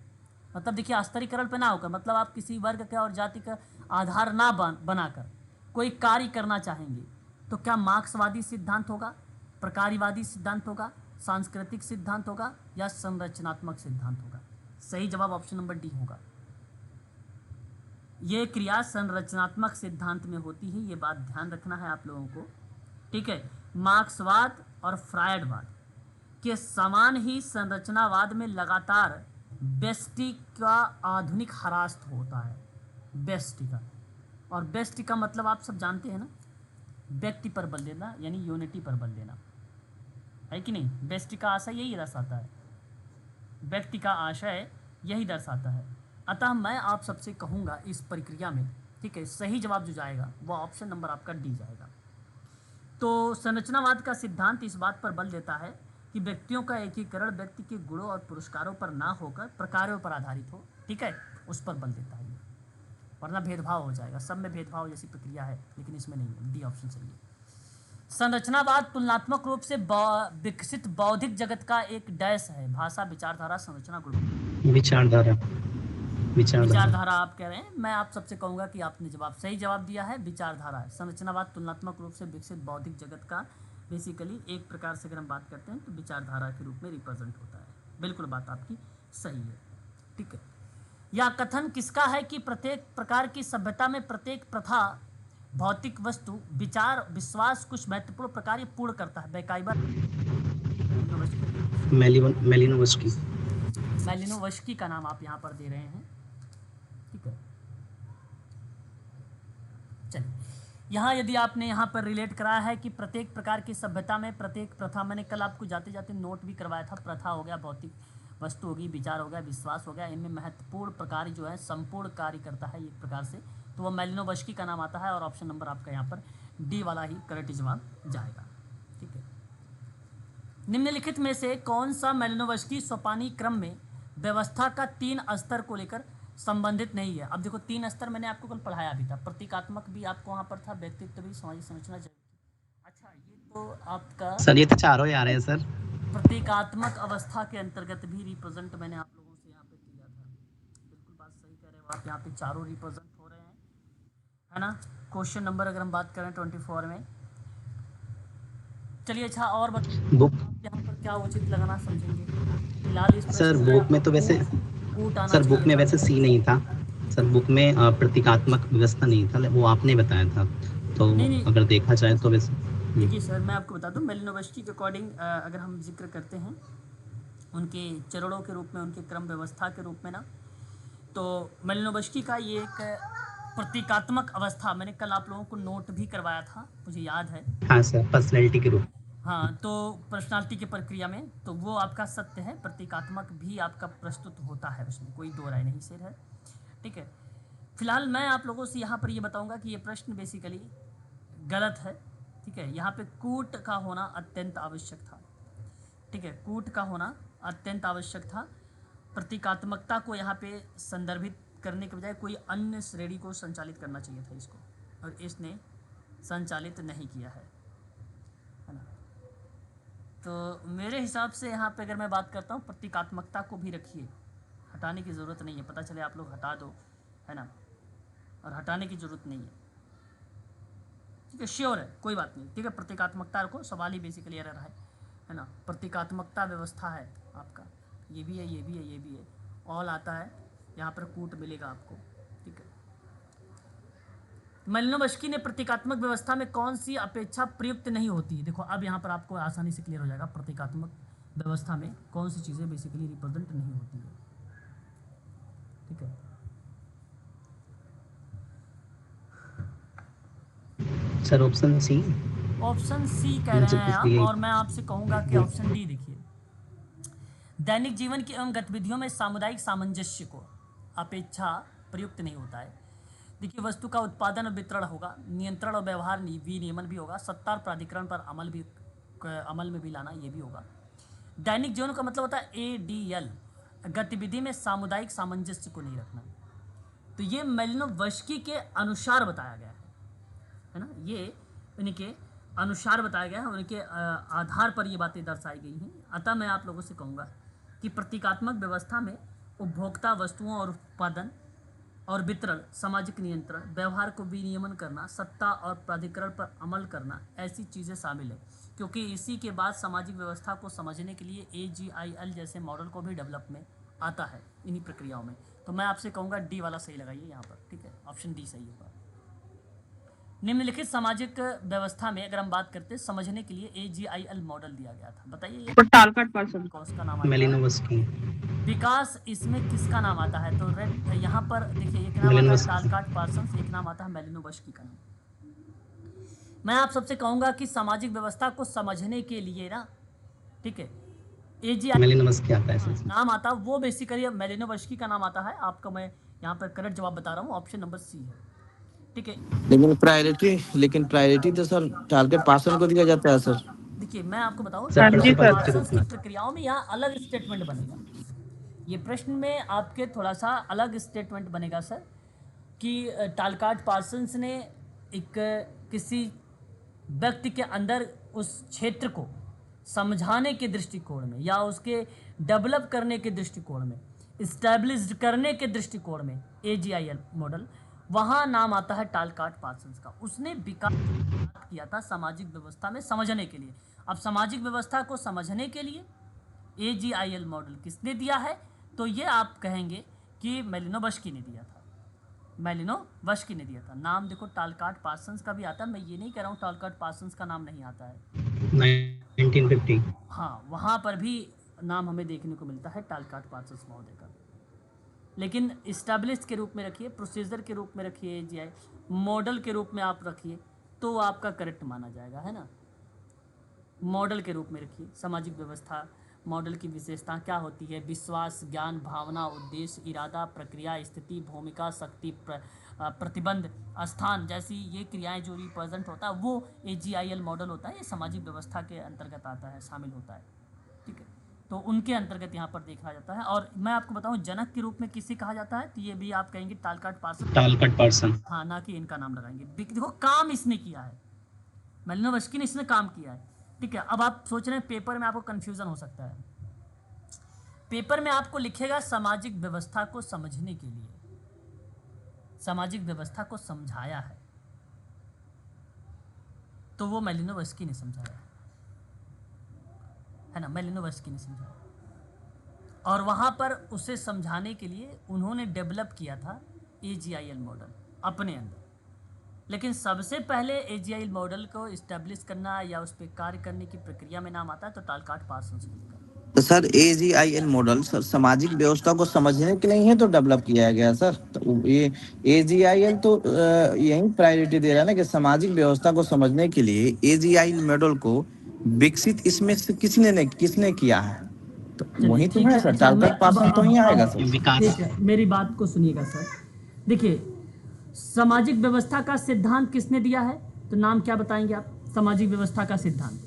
S1: मतलब देखिए स्तरीकरण पर ना होकर, मतलब आप किसी वर्ग का और जाति का आधार ना बनाकर कोई कार्य करना चाहेंगे, तो क्या मार्क्सवादी सिद्धांत होगा, प्रकारीवादी सिद्धांत होगा, सांस्कृतिक सिद्धांत होगा, या संरचनात्मक सिद्धांत होगा? सही जवाब ऑप्शन नंबर डी होगा। ये क्रिया संरचनात्मक सिद्धांत में होती है, ये बात ध्यान रखना है आप लोगों को। ठीक है, मार्क्सवाद और फ्रायडवाद के समान ही संरचनावाद में लगातार व्यष्टि का आधुनिक ह्रास होता है, व्यष्टि का। और व्यष्टि का मतलब आप सब जानते हैं ना, व्यक्ति पर बल देना, यानी यूनिटी पर बल देना, है कि नहीं? व्यष्टि का आशय यही दर्शाता है, व्यक्ति का आशय यही दर्शाता है। अतः मैं आप सबसे कहूँगा इस प्रक्रिया में, ठीक है, सही जवाब जो जाएगा वो ऑप्शन नंबर आपका डी जाएगा। तो संरचनावाद का सिद्धांत इस बात पर बल देता है कि व्यक्तियों का एकीकरण व्यक्ति के गुणों और पुरस्कारों पर ना होकर प्रकारों पर आधारित हो, ठीक है, उस पर बल देता है, वरना भेदभाव हो जाएगा। सब में भेदभाव जैसी प्रक्रिया है, लेकिन इसमें नहीं है। डी ऑप्शन सही है। संरचनावाद तुलनात्मक रूप से विकसित बौद्धिक जगत का एक डैश है, भाषा, विचारधारा, संरचना, गुण।
S2: विचारधारा। विचारधारा।
S1: विचारधारा आप कह रहे हैं। मैं आप सबसे कहूँगा कि आपने सही जवाब दिया है। विचारधारा है संरचनावाद तुलनात्मक रूप से विकसित बौद्धिक जगत का बेसिकली एक प्रकार से अगर हम बात करते हैं तो विचारधारा के रूप में रिप्रेजेंट होता है। बिल्कुल बात आपकी सही है। ठीक है, यह कथन किसका है कि प्रत्येक प्रकार की सभ्यता में प्रत्येक प्रथा भौतिक वस्तु विचार विश्वास कुछ महत्वपूर्ण प्रकार पूर्ण करता है? बेकायबर
S2: मेलिनोवस्की।
S1: मेलिनोवस्की का नाम आप यहाँ पर दे रहे हैं। ठीक है, चलिए यहाँ यदि आपने यहाँ पर रिलेट कराया है कि प्रत्येक प्रकार की सभ्यता में प्रत्येक प्रथा, मैंने कल आपको जाते जाते नोट भी करवाया था। प्रथा हो गया, भौतिक वस्तु होगी, विचार हो गया, विश्वास हो गया, इनमें महत्वपूर्ण प्रकार जो है संपूर्ण कार्य करता है एक प्रकार से, तो वो मेलिनोवस्की का नाम आता है और ऑप्शन नंबर आपका यहाँ पर डी वाला ही करेक्ट जवाब जाएगा। ठीक है, निम्नलिखित में से कौन सा मेलिनोवस्की सोपानी क्रम में व्यवस्था का 3 स्तर को लेकर संबंधित नहीं है? अब देखो 3 स्तर मैंने आपको कल पढ़ाया भी था। प्रतीकात्मक भी आपको वहाँ पर था, व्यक्तित्व भी, सामाजिक संरचना। अच्छा, ये तो आपका
S2: सर ये तो चारों ही आ रहे हैं सर।
S1: प्रतीकात्मक अवस्था के अंतर्गत भी रिप्रेजेंट मैंने आप लोगों से यहाँ पे किया था। बिल्कुल बात सही कह रहे हो आप, यहाँ पे चारों रिप्रेजेंट हो रहे हैं, है ना। क्वेश्चन नंबर अगर हम बात करें 24 में, चलिए अच्छा और
S2: बुक
S1: यहाँ पर क्या उचित लगाना समझेंगे फिलहाल इस
S2: सर बुक में तो वैसे सर बुक में वैसे सी नहीं था सर। बुक में प्रतीकात्मक व्यवस्था नहीं था, वो आपने बताया था। तो
S1: नहीं।
S2: अगर देखा जाए तो वैसे
S1: देखिए सर, मैं आपको बता दूं मेलिनोवस्की के अकॉर्डिंग अगर हम जिक्र करते हैं उनके चरणों के रूप में, उनके क्रम व्यवस्था के रूप में ना, तो मेलिनोवस्की का ये एक प्रतीकात्मक अवस्था मैंने कल आप लोगों को नोट भी करवाया था, मुझे याद है।
S2: हाँ सर, पर्सनैलिटी के रूप।
S1: हाँ, तो पर्सनालिटी की प्रक्रिया में तो वो आपका सत्य है, प्रतीकात्मक भी आपका प्रस्तुत होता है, उसमें कोई दो राय नहीं सिर है। ठीक है, फिलहाल मैं आप लोगों से यहाँ पर ये बताऊँगा कि ये प्रश्न बेसिकली गलत है। ठीक है, यहाँ पे कूट का होना अत्यंत आवश्यक था। ठीक है, कूट का होना अत्यंत आवश्यक था। प्रतीकात्मकता को यहाँ पे संदर्भित करने के बजाय कोई अन्य श्रेणी को संचालित करना चाहिए था इसको, और इसने संचालित नहीं किया है ना। तो मेरे हिसाब से यहाँ पे अगर मैं बात करता हूँ, प्रतीकात्मकता को भी रखिए, हटाने की ज़रूरत नहीं है। पता चले आप लोग हटा दो, है ना, और हटाने की ज़रूरत नहीं है। ठीक है, श्योर है, कोई बात नहीं। ठीक है, प्रतीकात्मकता को सवाल ही बेसिकली एरर है ना। प्रतीकात्मकता व्यवस्था है आपका, ये भी है, ये भी है, ये भी है, ऑल आता है, यहाँ पर कूट मिलेगा आपको। ठीक है, मेलिनोवस्की ने प्रतीकात्मक व्यवस्था में कौन सी अपेक्षा प्रयुक्त नहीं होती? देखो अब यहाँ पर आपको आसानी से क्लियर हो जाएगा, प्रतीकात्मक व्यवस्था में कौन सी चीज़ें बेसिकली रिप्रेजेंट नहीं होती है। ठीक है,
S2: sir option C.
S1: Option C कह रहे हैं आप, और मैं आपसे कहूँगा कि ऑप्शन डी देखिए, दैनिक जीवन की एवं गतिविधियों में सामुदायिक सामंजस्य को अपेक्षा प्रयुक्त नहीं होता है। देखिए, वस्तु का उत्पादन और वितरण होगा, नियंत्रण और व्यवहार विनियमन भी होगा, सत्ता और प्राधिकरण पर अमल में भी लाना, ये भी होगा। दैनिक जीवन का मतलब होता है ADL, गतिविधि में सामुदायिक सामंजस्य को नहीं रखना। तो ये मेलिनोवस्की के अनुसार बताया गया है ना, ये इनके अनुसार बताया गया है, उनके आधार पर ये बातें दर्शाई गई हैं। अतः मैं आप लोगों से कहूँगा कि प्रतीकात्मक व्यवस्था में उपभोक्ता वस्तुओं और उत्पादन और वितरण, सामाजिक नियंत्रण, व्यवहार को विनियमन करना, सत्ता और प्राधिकरण पर अमल करना, ऐसी चीज़ें शामिल है, क्योंकि इसी के बाद सामाजिक व्यवस्था को समझने के लिए AGIL जैसे मॉडल को भी डेवलप में आता है इन्हीं प्रक्रियाओं में। तो मैं आपसे कहूँगा डी वाला सही लगाइए यहाँ पर। ठीक है, ऑप्शन डी सही होगा। निम्नलिखित सामाजिक व्यवस्था में अगर हम बात करते हैं समझने के लिए AGIL मॉडल दिया गया था, बताइए ये
S4: टालकाट पर्सन
S1: कौन सा नाम आता है?
S2: मेलिनोवस्की।
S1: विकास, इसमें किसका नाम आता है? तो रेड यहाँ पर देखिए, एक नाम आता है टालकाट पार्सन्स, एक नाम आता है मेलिनोवस्की का नाम। मैं आप सबसे कहूँगा कि सामाजिक व्यवस्था को समझने के लिए ना, ठीक है, AGIL
S2: मेलिनोवस्की आता है सर।
S1: नाम आता है, वो बेसिकली मेलिनोवस्की का नाम आता है। आपका मैं यहाँ पर करेक्ट जवाब बता रहा हूँ, ऑप्शन नंबर सी है। ठीक है,
S3: लेकिन प्रायोरिटी तो सर टारगेट पार्सन को दिया जाता है सर।
S1: देखिए मैं आपको बताऊँ,
S2: सर,
S1: पार्सन्स की प्रक्रियाओं में यहाँ अलग स्टेटमेंट बनेगा। ये प्रश्न में आपके थोड़ा सा अलग स्टेटमेंट बनेगा सर, कि टालकाट पार्सन्स ने एक किसी व्यक्ति के अंदर उस क्षेत्र को समझाने के दृष्टिकोण में या उसके डेवलप करने के दृष्टिकोण में इस्टेब्लिश्ड करने के दृष्टिकोण में AGIL मॉडल, वहाँ नाम आता है टालकाट पार्सन्स का। उसने विकास किया था सामाजिक व्यवस्था में समझने के लिए। अब सामाजिक व्यवस्था को समझने के लिए AGIL मॉडल किसने दिया है? तो ये आप कहेंगे कि मैलिनोवस्की ने दिया था। मैलिनोवस्की ने दिया था। नाम देखो टालकाट पार्सन्स का भी आता है। मैं ये नहीं कह रहा हूँ टालकाट पार्सन्स का नाम नहीं आता है।
S2: 1950।
S1: हाँ, वहाँ पर भी नाम हमें देखने को मिलता है टालकाट पार्सन्स महोदय का। लेकिन इस्टेब्लिश के रूप में रखिए, प्रोसीजर के रूप में रखिए, AGI मॉडल के रूप में आप रखिए तो आपका करेक्ट माना जाएगा, है ना। मॉडल के रूप में रखिए। सामाजिक व्यवस्था मॉडल की विशेषता क्या होती है? विश्वास, ज्ञान, भावना, उद्देश्य, इरादा, प्रक्रिया, स्थिति, भूमिका, शक्ति, प्रतिबंध, स्थान जैसी ये क्रियाएं जो रिप्रेजेंट होता है वो AGIL मॉडल होता है। ये सामाजिक व्यवस्था के अंतर्गत आता है, शामिल होता है, ठीक है। तो उनके अंतर्गत यहाँ पर देखा जाता है। और मैं आपको बताऊँ जनक के रूप में किसे कहा जाता है, तो ये भी आप कहेंगे टालकाट पार्सन। हाँ, ना कि इनका नाम लगाएंगे। देखो काम इसने किया है, मैलिनोवस्की ने इसमें काम किया है, ठीक है। अब आप सोच रहे हैं पेपर में आपको कंफ्यूजन हो सकता है। पेपर में आपको लिखेगा सामाजिक व्यवस्था को समझने के लिए, सामाजिक व्यवस्था को समझाया है, तो वो मैलिनोवस्की ने समझाया है ना, मैलिनोवस्की ने समझाया। और वहाँ पर उसे समझाने के लिए उन्होंने डेवलप किया था AGIL मॉडल अपने अंदर। लेकिन सबसे पहले AGIL मॉडल को इस्टेब्लिश करना या उस पर कार्य करने की प्रक्रिया में नाम आता है तो टालकाट पार्सन्स का।
S3: तो सर AGIL मॉडल सर सामाजिक व्यवस्था को समझने के लिए ही तो डेवलप किया गया सर। तो ये AGIL तो यही प्रायोरिटी दे रहा है ना कि सामाजिक व्यवस्था को समझने के लिए AGIL मॉडल को विकसित इसमें से किसने किया है? तो वही तो
S1: ठीक
S3: है
S1: है।
S3: सर,
S1: अच्छा, मैं
S3: टालकाट पार्सन तो ही आएगा सर।
S2: विकास।
S1: ठीक है, मेरी बात को सुनिएगा सर। देखिए, सामाजिक व्यवस्था का सिद्धांत किसने दिया है? तो नाम क्या बताएंगे आप? सामाजिक व्यवस्था का सिद्धांत,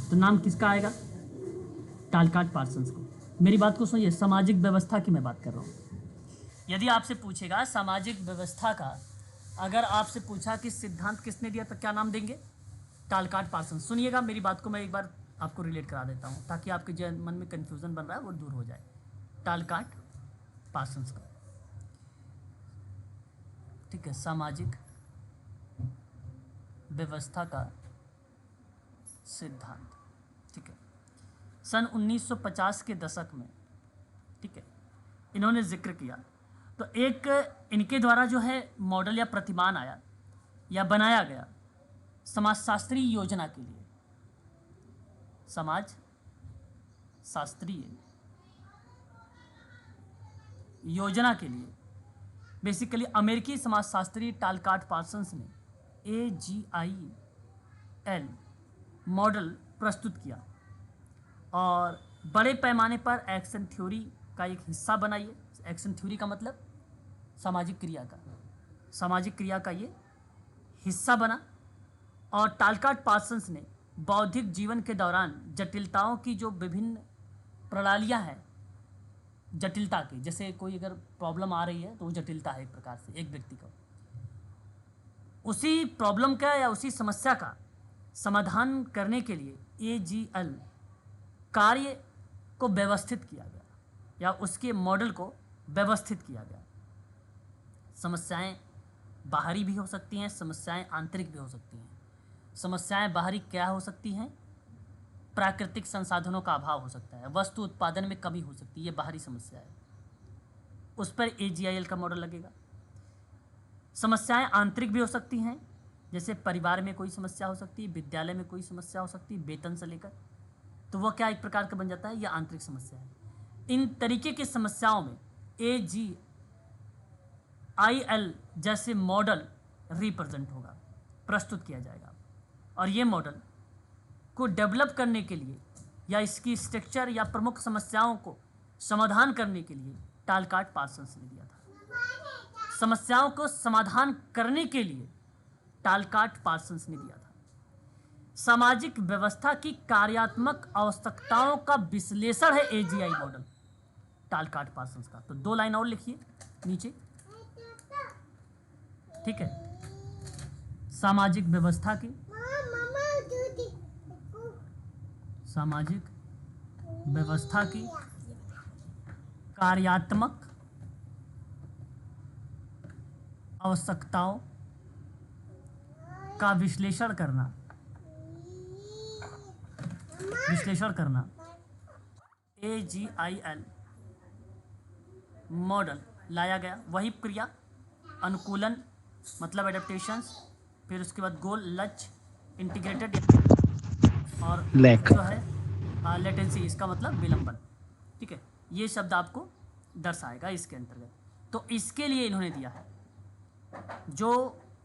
S1: तो नाम किसका आएगा? टालकाट पार्सन्स को। मेरी बात को सुनिए, सामाजिक व्यवस्था की मैं बात कर रहा हूँ। यदि आपसे पूछेगा सामाजिक व्यवस्था का, अगर आपसे पूछा कि सिद्धांत किसने दिया तो क्या नाम देंगे? टालकाट पार्सन्स। सुनिएगा मेरी बात को, मैं एक बार आपको रिलेट करा देता हूँ ताकि आपके जो मन में कन्फ्यूज़न बन रहा है वो दूर हो जाए। टालकाट पार्सन्स का, ठीक है, सामाजिक व्यवस्था का सिद्धांत, ठीक है, सन 1950 के दशक में, ठीक है, इन्होंने जिक्र किया। तो एक इनके द्वारा जो है मॉडल या प्रतिमान आया या बनाया गया समाजशास्त्रीय योजना के लिए, समाज शास्त्रीय योजना के लिए। बेसिकली अमेरिकी समाजशास्त्री टालकाट पार्सन्स ने AGIL मॉडल प्रस्तुत किया और बड़े पैमाने पर एक्शन थ्योरी का एक हिस्सा बनाइए। एक्शन थ्योरी का मतलब सामाजिक क्रिया का, सामाजिक क्रिया का ये हिस्सा बना। और टालकाट पार्सन्स ने बौद्धिक जीवन के दौरान जटिलताओं की जो विभिन्न प्रणालियां हैं, जटिलता की, जैसे कोई अगर प्रॉब्लम आ रही है तो वो जटिलता है एक प्रकार से एक व्यक्ति को, उसी प्रॉब्लम का या उसी समस्या का समाधान करने के लिए AGIL कार्य को व्यवस्थित किया गया या उसके मॉडल को व्यवस्थित किया गया। समस्याएं बाहरी भी हो सकती हैं, समस्याएं आंतरिक भी हो सकती हैं। समस्याएं बाहरी क्या हो सकती हैं? प्राकृतिक संसाधनों का अभाव हो सकता है, वस्तु उत्पादन में कमी हो सकती है, ये बाहरी समस्या है, उस पर AGIL का मॉडल लगेगा। समस्याएं आंतरिक भी हो सकती हैं, जैसे परिवार में कोई समस्या हो सकती है, विद्यालय में कोई समस्या हो सकती है, वेतन से लेकर, तो वह क्या एक प्रकार का बन जाता है, यह आंतरिक समस्या है। इन तरीके की समस्याओं में AGIL जैसे मॉडल रिप्रेजेंट होगा, प्रस्तुत किया जाएगा। और ये मॉडल को डेवलप करने के लिए या इसकी स्ट्रक्चर या प्रमुख समस्याओं को समाधान करने के लिए टालकाट पार्सन्स ने दिया था। समस्याओं को समाधान करने के लिए टालकाट पार्सन्स ने दिया था। सामाजिक व्यवस्था की कार्यात्मक आवश्यकताओं का विश्लेषण है AGI मॉडल टालकाट पार्सन्स का। तो 2 लाइन और लिखिए नीचे, ठीक है। सामाजिक व्यवस्था की कार्यात्मक आवश्यकताओं का विश्लेषण करना AGIL मॉडल लाया गया। वही क्रिया अनुकूलन मतलब एडेप्टेशंस, फिर उसके बाद गोल लक्ष्य, इंटीग्रेटेड और
S2: लैक।
S1: जो है लेटेंसी, इसका मतलब विलंबन। ठीक है, ये शब्द आपको दर्शाएगा इसके अंतर्गत। तो इसके लिए इन्होंने दिया है जो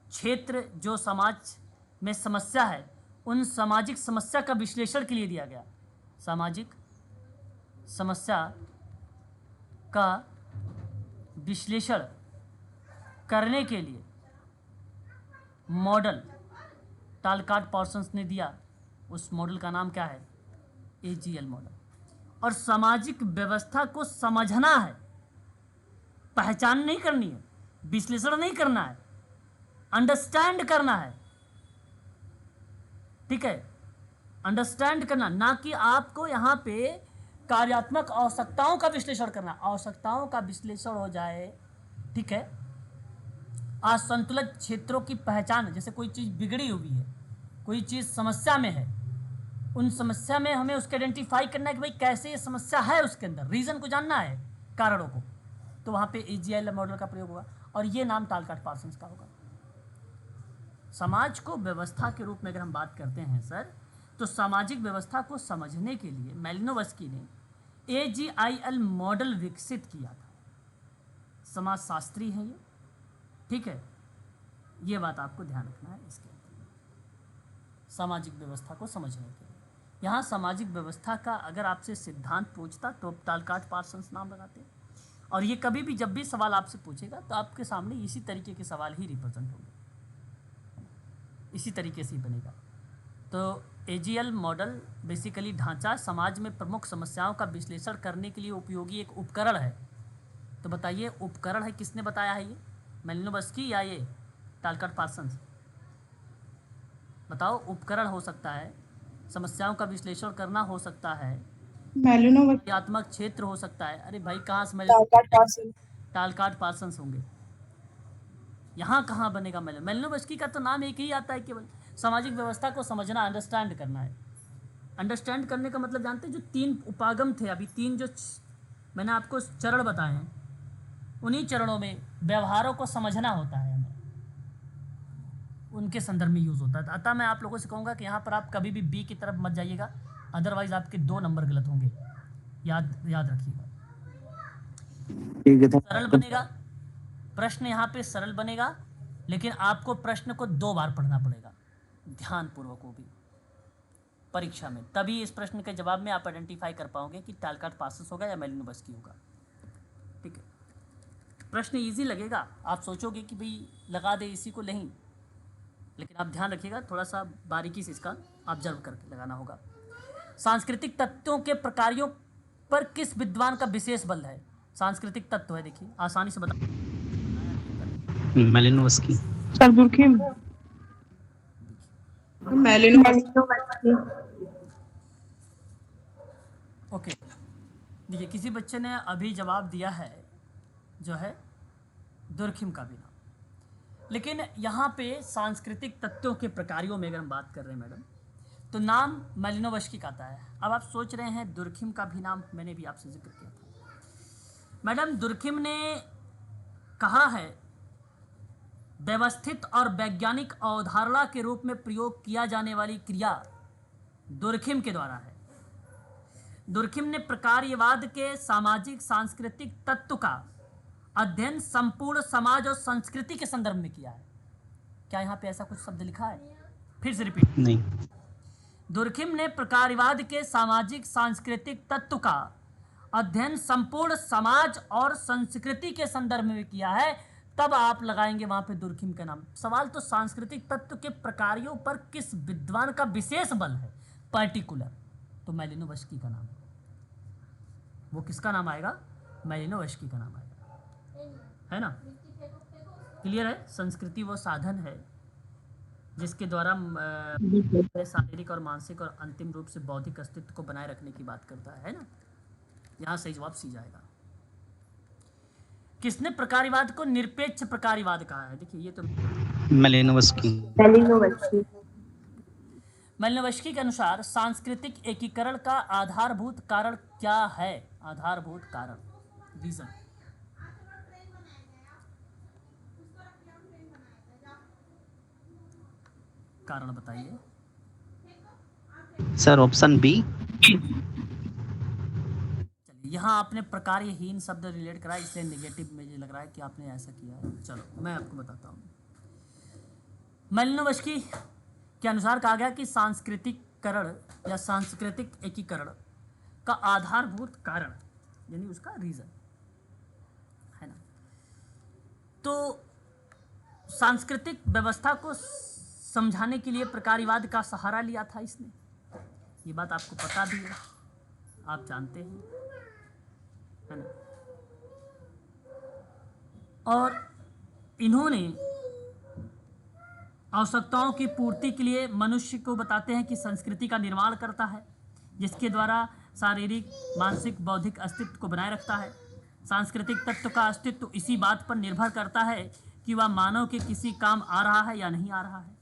S1: क्षेत्र जो समाज में समस्या है उन सामाजिक समस्या का विश्लेषण के लिए दिया गया। सामाजिक समस्या का विश्लेषण करने के लिए मॉडल टालकाट पार्सन्स ने दिया। उस मॉडल का नाम क्या है? AGL model. और सामाजिक व्यवस्था को समझना है, पहचान नहीं करनी है, विश्लेषण नहीं करना है, अंडरस्टैंड करना है। ठीक है, अंडरस्टैंड करना, ना कि आपको यहाँ पे कार्यात्मक आवश्यकताओं का विश्लेषण करना। आवश्यकताओं का विश्लेषण हो जाए, ठीक है, असंतुलित क्षेत्रों की पहचान, जैसे कोई चीज़ बिगड़ी हुई है, कोई चीज़ समस्या में है, उन समस्या में हमें उसके आइडेंटिफाई करना है कि भाई कैसे ये समस्या है, उसके अंदर रीज़न को जानना है, कारणों को। तो वहाँ पे AGIL मॉडल का प्रयोग होगा और ये नाम टालकाट पार्सन्स का होगा। समाज को व्यवस्था के रूप में अगर हम बात करते हैं सर, तो सामाजिक व्यवस्था को समझने के लिए मैलिनोवस्की ने AGIL मॉडल विकसित किया था। समाजशास्त्री हैं ये, ठीक है, ये बात आपको ध्यान रखना है इसके अंदर। सामाजिक व्यवस्था को समझने के लिए यहाँ सामाजिक व्यवस्था का अगर आपसे सिद्धांत पूछता तो टालकाट पार्सन्स नाम लगाते हैं। और ये कभी भी जब भी सवाल आपसे पूछेगा तो आपके सामने इसी तरीके के सवाल ही रिप्रेजेंट होंगे, इसी तरीके से ही बनेगा। तो AGL मॉडल बेसिकली ढांचा समाज में प्रमुख समस्याओं का विश्लेषण करने के लिए उपयोगी एक उपकरण है। तो बताइए उपकरण है, किसने बताया है ये? मैलिनोवस्की या ये टालकाट पार्सन्स? बताओ, उपकरण हो सकता है, समस्याओं का विश्लेषण करना हो सकता है,
S4: मैलिनोवस्की,
S1: कार्यात्मक क्षेत्र हो सकता है। अरे भाई कहाँ समझ,
S4: टालकाट पार्सन,
S1: टालकाट पार्सन्स होंगे। यहाँ कहाँ बनेगा मैलिनोवस्की का तो नाम एक ही आता है केवल। सामाजिक व्यवस्था को समझना, अंडरस्टैंड करना है। अंडरस्टैंड करने का मतलब जानते हैं, जो 3 उपागम थे, अभी 3 जो मैंने आपको चरण बताए हैं, उन्हीं चरणों में व्यवहारों को समझना होता है हमें, उनके संदर्भ में यूज़ होता है। अतः मैं आप लोगों से कहूँगा कि यहाँ पर आप कभी भी B की तरफ मत जाइएगा, अदरवाइज आपके 2 नंबर गलत होंगे। याद रखिएगा।
S3: ठीक है,
S1: सरल बनेगा प्रश्न, यहाँ पे सरल बनेगा, लेकिन आपको प्रश्न को 2 बार पढ़ना पड़ेगा ध्यानपूर्वक, वो भी परीक्षा में। तभी इस प्रश्न के जवाब में आप आइडेंटिफाई कर पाओगे कि टालकाट पार्सन्स होगा या मैलिनोवस्की होगा। ठीक है, प्रश्न इजी लगेगा, आप सोचोगे कि भाई लगा दे इसी को, नहीं, लेकिन आप ध्यान रखिएगा, थोड़ा सा बारीकी से इसका ऑब्जर्व करके लगाना होगा। सांस्कृतिक तत्वों के प्रकारों पर किस विद्वान का विशेष बल है? सांस्कृतिक तत्व है, देखिए आसानी से बता।
S2: मैलिनोवस्की।
S4: Sir Durkheim, मैलिनोवस्की।
S1: ओके, देखिए किसी बच्चे ने अभी जवाब दिया है जो है दुर्खिम का भी नाम, लेकिन यहाँ पे सांस्कृतिक तत्वों के प्रकारों में अगर हम बात कर रहे हैं मैडम, तो नाम मैलिनोवस्की का आता है। अब आप सोच रहे हैं दुर्खिम का भी नाम मैंने भी आपसे जिक्र किया था। मैडम दुर्खिम ने कहा है व्यवस्थित और वैज्ञानिक अवधारणा के रूप में प्रयोग किया जाने वाली क्रिया दुर्खिम के द्वारा है। दुर्खिम ने प्रकार्यवाद के सामाजिक सांस्कृतिक तत्व का अध्ययन संपूर्ण समाज और संस्कृति के संदर्भ में किया है। क्या यहाँ पे ऐसा कुछ शब्द लिखा है? फिर से रिपीट।
S2: नहीं।
S1: दुर्खिम ने प्रकार्यवाद के सामाजिक सांस्कृतिक तत्व का अध्ययन संपूर्ण समाज और संस्कृति के संदर्भ में किया है, तब आप लगाएंगे वहां पे दुर्खिम का नाम। सवाल तो सांस्कृतिक तत्व के प्रकारों पर किस विद्वान का विशेष बल है, पर्टिकुलर, तो मैलिनोवस्की का नाम है। वो किसका नाम आएगा? मैलिनोवस्की का नाम आएगा, है ना? क्लियर है? संस्कृति वो साधन है जिसके द्वारा शारीरिक और मानसिक और अंतिम रूप से बौद्धिक अस्तित्व को बनाए रखने की बात करता है ना? यहाँ सही जवाब सी जाएगा। किसने प्रकारिवाद को निरपेक्ष प्रकारिवाद कहा है? देखिए ये तो
S2: मेलिनोवस्की।
S4: मेलिनोवस्की।
S1: मेलिनोवस्की के अनुसार सांस्कृतिक एकीकरण का आधारभूत कारण क्या है? आधारभूत कारण, रीजन। कारण बताइए।
S2: Sir option B.
S1: चलिए, यहाँ आपने प्रकार्यहीन शब्द रिलेट करा, इसलिए नेगेटिव मुझे लग रहा है कि आपने ऐसा किया है। चलो मैं आपको बताता हूँ। मेलिनोवस्की के अनुसार कहा गया कि सांस्कृतिककरण या सांस्कृतिक एकीकरण का आधारभूत कारण, यानी उसका रीजन है ना, तो सांस्कृतिक व्यवस्था को समझाने के लिए प्रकारिवाद का सहारा लिया था इसने। ये बात आपको पता भी है, आप जानते हैं, है ना। और इन्होंने आवश्यकताओं की पूर्ति के लिए मनुष्य को बताते हैं कि संस्कृति का निर्माण करता है, जिसके द्वारा शारीरिक, मानसिक, बौद्धिक अस्तित्व को बनाए रखता है। सांस्कृतिक तत्व का अस्तित्व इसी बात पर निर्भर करता है कि वह मानव के किसी काम आ रहा है या नहीं आ रहा है।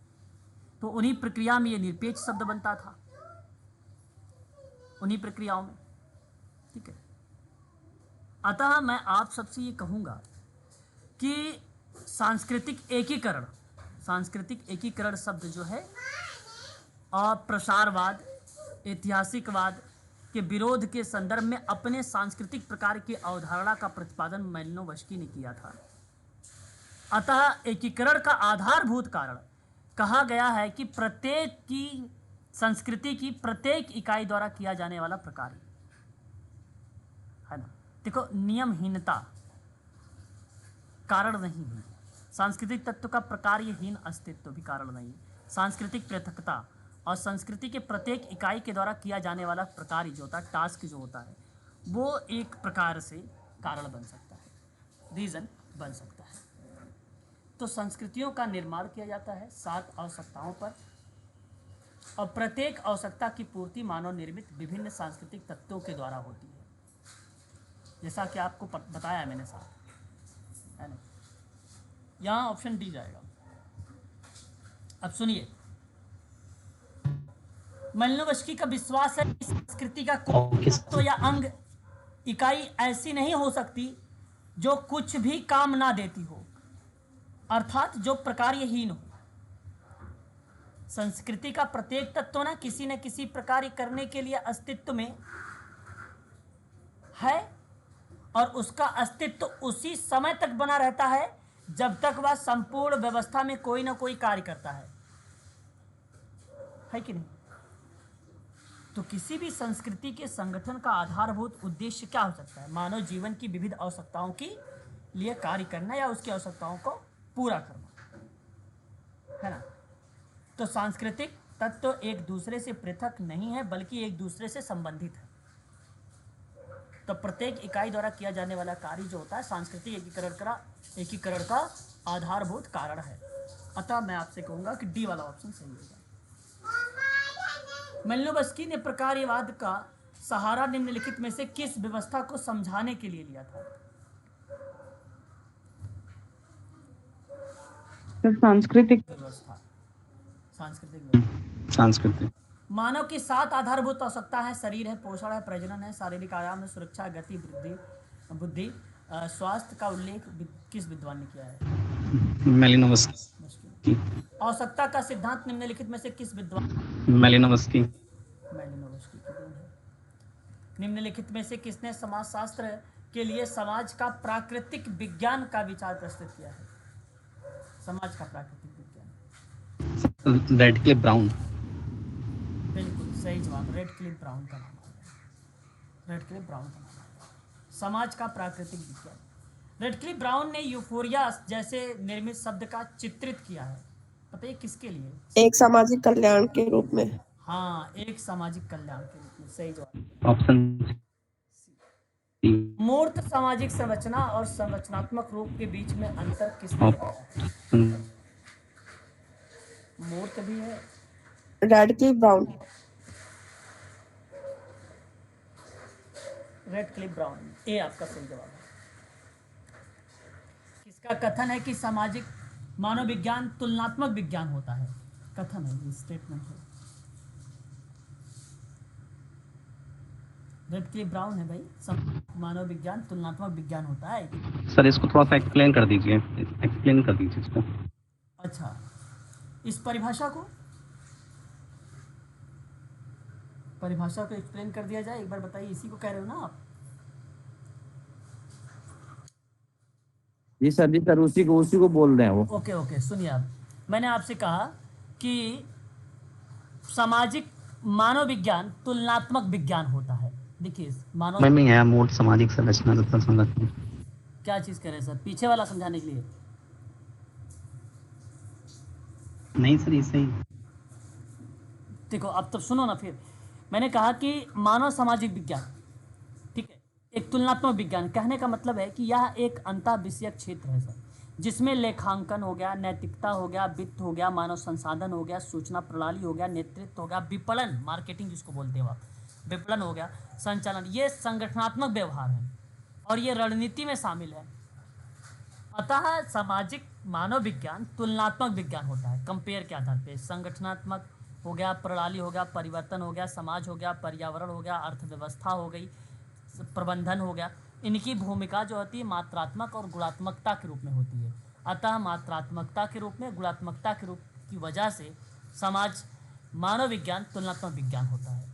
S1: तो उन्हीं प्रक्रिया में ये निरपेक्ष शब्द बनता था, उन्हीं प्रक्रियाओं में, ठीक है। अतः मैं आप सबसे ये कहूँगा कि सांस्कृतिक एकीकरण शब्द जो है अप्रसारवाद, ऐतिहासिकवाद के विरोध के संदर्भ में अपने सांस्कृतिक प्रकार की अवधारणा का प्रतिपादन मेलिनोवस्की ने किया था। अतः एकीकरण का आधारभूत कारण कहा गया है कि प्रत्येक की संस्कृति की प्रत्येक इकाई द्वारा किया जाने वाला प्रकार है ना। देखो, नियमहीनता कारण नहीं है, सांस्कृतिक तत्व का प्रकार्यहीन अस्तित्व भी कारण नहीं है। सांस्कृतिक पृथकता और संस्कृति के प्रत्येक इकाई के द्वारा किया जाने वाला प्रकार जो होता है, टास्क जो होता है, वो एक प्रकार से कारण बन सकता है, रीजन बन सकता है। तो संस्कृतियों का निर्माण किया जाता है 7 आवश्यकताओं पर, और प्रत्येक आवश्यकता की पूर्ति मानव निर्मित विभिन्न सांस्कृतिक तत्वों के द्वारा होती है, जैसा कि आपको बताया मैंने साथ, है ना। यहाँ ऑप्शन डी जाएगा। अब सुनिए, मेलिनोवस्की का विश्वास है कि संस्कृति का कोई तत्व या अंग इकाई ऐसी नहीं हो सकती जो कुछ भी काम ना देती हो, अर्थात जो प्रकार्यहीन हो। संस्कृति का प्रत्येक तत्व ना किसी प्रकार करने के लिए अस्तित्व में है, और उसका अस्तित्व उसी समय तक बना रहता है जब तक वह संपूर्ण व्यवस्था में कोई ना कोई कार्य करता है कि नहीं। तो किसी भी संस्कृति के संगठन का आधारभूत उद्देश्य क्या हो सकता है? मानव जीवन की विविध आवश्यकताओं के लिए कार्य करना या उसकी आवश्यकताओं को पूरा करना, है ना। तो सांस्कृतिक तत्व एक दूसरे से पृथक नहीं है, बल्कि एक दूसरे से संबंधित है। तो प्रत्येक इकाई द्वारा किया जाने वाला कार्य जो होता है सांस्कृतिक एकीकरण का आधारभूत कारण है। अतः मैं आपसे कहूँगा कि डी वाला ऑप्शन सही होगा। मेलिनोवस्की ने प्रकार्यवाद का सहारा निम्नलिखित में से किस व्यवस्था को समझाने के लिए लिया था?
S4: सांस्कृतिक
S1: व्यवस्था,
S2: सांस्कृतिक।
S1: मानव की 7 आधारभूत आवश्यकता है: शरीर है, पोषण है, प्रजनन है, शारीरिक आयाम है, सुरक्षा, गति, बुद्धि, स्वास्थ्य का उल्लेख किस विद्वान ने किया है?
S2: मेलिनोवस्की।
S1: आवश्यकता का सिद्धांत निम्नलिखित में से किस विद्वान?
S2: मेलिनोवस्की
S1: की देन है। निम्नलिखित में से किसने समाजशास्त्र के लिए समाज का प्राकृतिक विज्ञान का विचार प्रस्तुत किया है? समाज का प्राकृतिक विज्ञान,
S2: रेडक्लिफ ब्राउन।
S1: बिल्कुल सही जवाब, रेडक्लिफ ब्राउन का नाम है। रेडक्लिफ ब्राउन का नाम है समाज का प्राकृतिक विज्ञान। रेडक्लिफ ब्राउन ने यूफोरिया जैसे निर्मित शब्द का चित्रित किया है, पता है किसके लिए?
S5: एक सामाजिक कल्याण के रूप में।
S1: हाँ, एक सामाजिक कल्याण के रूप में, सही जवाब।
S2: ऑप्शन
S1: मूर्त सामाजिक संरचना और संरचनात्मक रूप के बीच में अंतर किसने बताया है? मूर्त भी है,
S5: रेडक्लिफ ब्राउन।
S1: रेडक्लिफ ब्राउन, ए आपका सही जवाब है। का कथन है कि सामाजिक मानव विज्ञान तुलनात्मक विज्ञान होता है। कथन है, ये स्टेटमेंट है। रेड क्लिफ ब्राउन है भाई, मानव विज्ञान तुलनात्मक विज्ञान होता है।
S2: सर इसको थोड़ा सा एक्सप्लेन कर दीजिए इसको।
S1: अच्छा, इस परिभाषा को एक्सप्लेन कर दिया जाए, एक बार बताइए, इसी को कह रहे हो ना आप?
S3: जी सर उसी को बोल रहे हैं वो।
S1: ओके, सुनिए आप, मैंने आपसे कहा कि सामाजिक मानव विज्ञान तुलनात्मक विज्ञान होता है। देखिए मानव
S2: में है मूल सामाजिक संरचना तथा संगठन।
S1: क्या चीज़ कह रहे हैं सर, पीछे वाला समझाने के लिए?
S2: नहीं सर इसे ही।
S1: देखो अब तब सुनो ना, फिर मैंने कहा कि मानव सामाजिक विज्ञान, ठीक है, एक तुलनात्मक विज्ञान, कहने का मतलब है कि यह एक अंतः विषयक क्षेत्र है सर, जिसमें लेखांकन हो गया, नैतिकता हो गया, वित्त हो गया, मानव संसाधन हो गया, सूचना प्रणाली हो गया, नेतृत्व हो गया, विपणन मार्केटिंग जिसको बोलते हो आप, विपणन हो गया, संचालन, ये संगठनात्मक व्यवहार है और ये रणनीति में शामिल है। अतः सामाजिक मानव विज्ञान तुलनात्मक विज्ञान होता है, कंपेयर के आधार पे। संगठनात्मक हो गया, प्रणाली हो गया, परिवर्तन हो गया, समाज हो गया, पर्यावरण हो गया, अर्थव्यवस्था हो गई, प्रबंधन हो गया, इनकी भूमिका जो होती है मात्रात्मक और गुणात्मकता के रूप में होती है। अतः मात्रात्मकता के रूप में, गुणात्मकता के रूप की वजह से समाज मानव विज्ञान तुलनात्मक विज्ञान होता है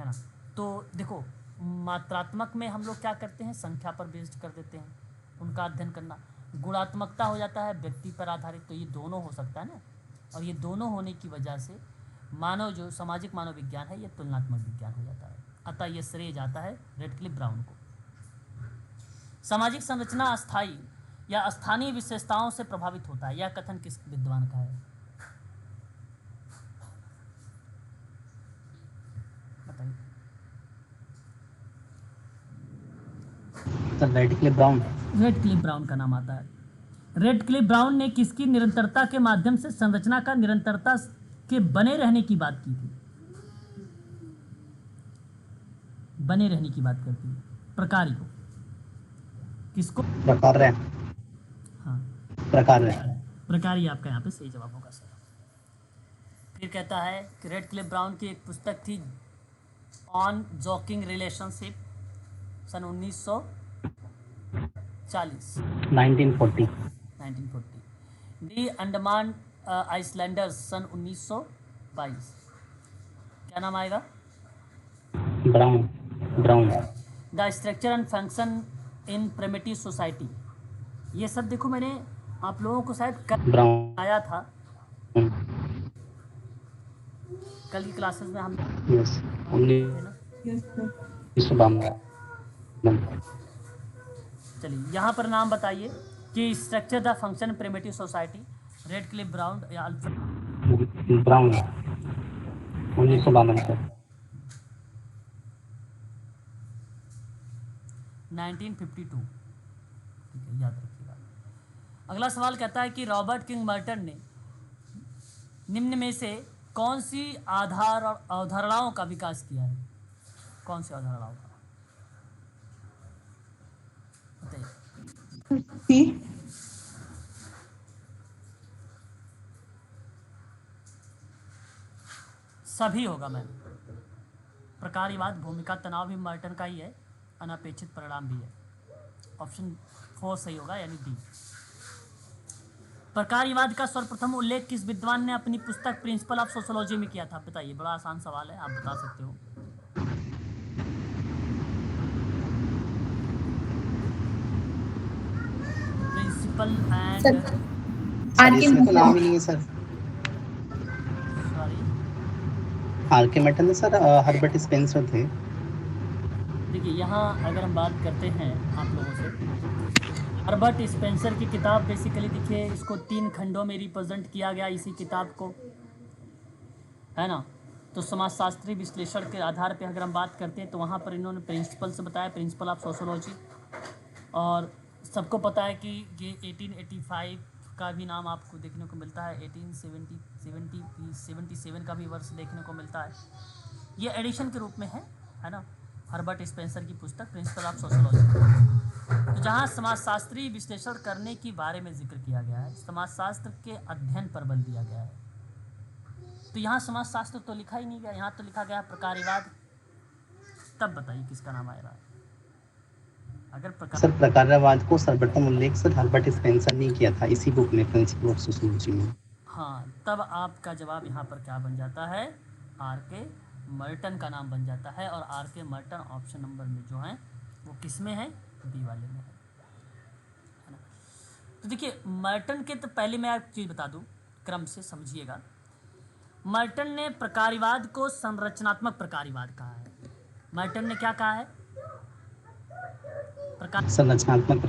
S1: ना। तो देखो, मात्रात्मक में हम लोग क्या करते हैं, संख्या पर बेस्ड कर देते हैं, उनका अध्ययन करना। गुणात्मकता हो जाता है व्यक्ति पर आधारित, तो ये दोनों हो सकता है ना, और ये दोनों होने की वजह से मानव जो सामाजिक मानव विज्ञान है ये तुलनात्मक विज्ञान हो जाता है। अतः ये श्रेय जाता है रेडक्लिफ ब्राउन को। सामाजिक संरचना अस्थायी या स्थानीय विशेषताओं से प्रभावित होता है, यह कथन किस विद्वान का है? बताइए।
S2: Radcliffe brown.
S1: रेडक्लिफ ब्राउन का नाम आता है। रेडक्लिफ ब्राउन ने किसकी निरंतरता के माध्यम से संरचना का निरंतरता के बने रहने की बात की थी? बने रहने की बात करती है, प्रकारी को, किसको?
S2: प्रकार है।
S1: हाँ, प्रकारी आपका यहाँ पे सही जवाब होगा सर। फिर कहता है कि रेडक्लिफ ब्राउन की एक पुस्तक थी on joking relationship, sun 1940। The Andaman Icelanders सन 1922। क्या नाम आएगा?
S2: Brown.
S1: The structure and function in primitive society. ये सब देखो मैंने आप लोगों को शायद कल आया था, कल की क्लासेस में हम चलिए यहाँ पर नाम बताइए कि structure the function primitive society, Radcliffe Brown या अल्फ्रेड
S2: ब्राउन 1952
S1: 1952। ठीक है, याद रखिएगा। अगला सवाल कहता है कि रॉबर्ट किंग मर्टन ने निम्न में से कौन सी अवधारणाओं का विकास किया है? कौन सी अवधारणाओं का बताइए?
S4: सी।
S1: सभी होगा मैम। प्रकार्यवाद, भूमिका, तनाव भी मर्टन का ही है, अनपेक्षित परिणाम भी है। ऑप्शन 4 सही होगा, यानी डी। प्रकार्यवाद का सर्वप्रथम उल्लेख किस विद्वान ने अपनी पुस्तक प्रिंसिपल ऑफ सोशियोलॉजी में किया था? बताइए, बड़ा आसान सवाल है, आप बता सकते हो। प्रिंसिपल एंड
S2: नाम ही नहीं है sir.
S1: Sorry,
S2: Archimedes sir Herbert Spencer थे।
S1: देखिए यहाँ अगर हम बात करते हैं आप लोगों से, हर्बर्ट स्पेंसर की किताब बेसिकली देखिए, इसको 3 खंडों में रिप्रेजेंट किया गया इसी किताब को, है ना। तो समाजशास्त्री विश्लेषण के आधार पे अगर हम बात करते हैं तो वहाँ पर इन्होंने प्रिंसिपल से बताया, प्रिंसिपल ऑफ सोशियोलॉजी। और सबको पता है कि ये 1885 का भी नाम आपको देखने को मिलता है, 1877 का भी वर्ष देखने को मिलता है। ये एडिशन के रूप में है ना, हर्बर्ट स्पेंसर की पुस्तक प्रिंसिपल ऑफ सोशियोलॉजी। तो जहाँ समाजशास्त्री विश्लेषण करने की बारे में जिक्र किया गया है, समाजशास्त्र के अध्ययन पर बल दिया गया है, तो यहाँ समाजशास्त्र तो लिखा ही नहीं गया, यहाँ तो लिखा गया प्रकारवाद। तब बताइए किसका नाम आएगा? अगर
S2: सर प्रकारवाद को सर्वप्रथम उल्लेख सर हर्बर्ट स्पेंसर ने किया था इसी बुक में, प्रिंसिपल ऑफ सोशियोलॉजी में।
S1: हाँ, तब आपका जवाब यहाँ पर क्या बन जाता है? आर के मर्टन का नाम बन जाता है। और आर के मर्टन ऑप्शन नंबर में जो है वो किस में है? बी वाले में है ना। तो देखिए मर्टन के, तो पहले मैं एक चीज़ बता दूँ, क्रम से समझिएगा। मर्टन ने प्रकारवाद को संरचनात्मक प्रकारवाद कहा है। मर्टन ने क्या कहा है?
S2: संरचनात्मक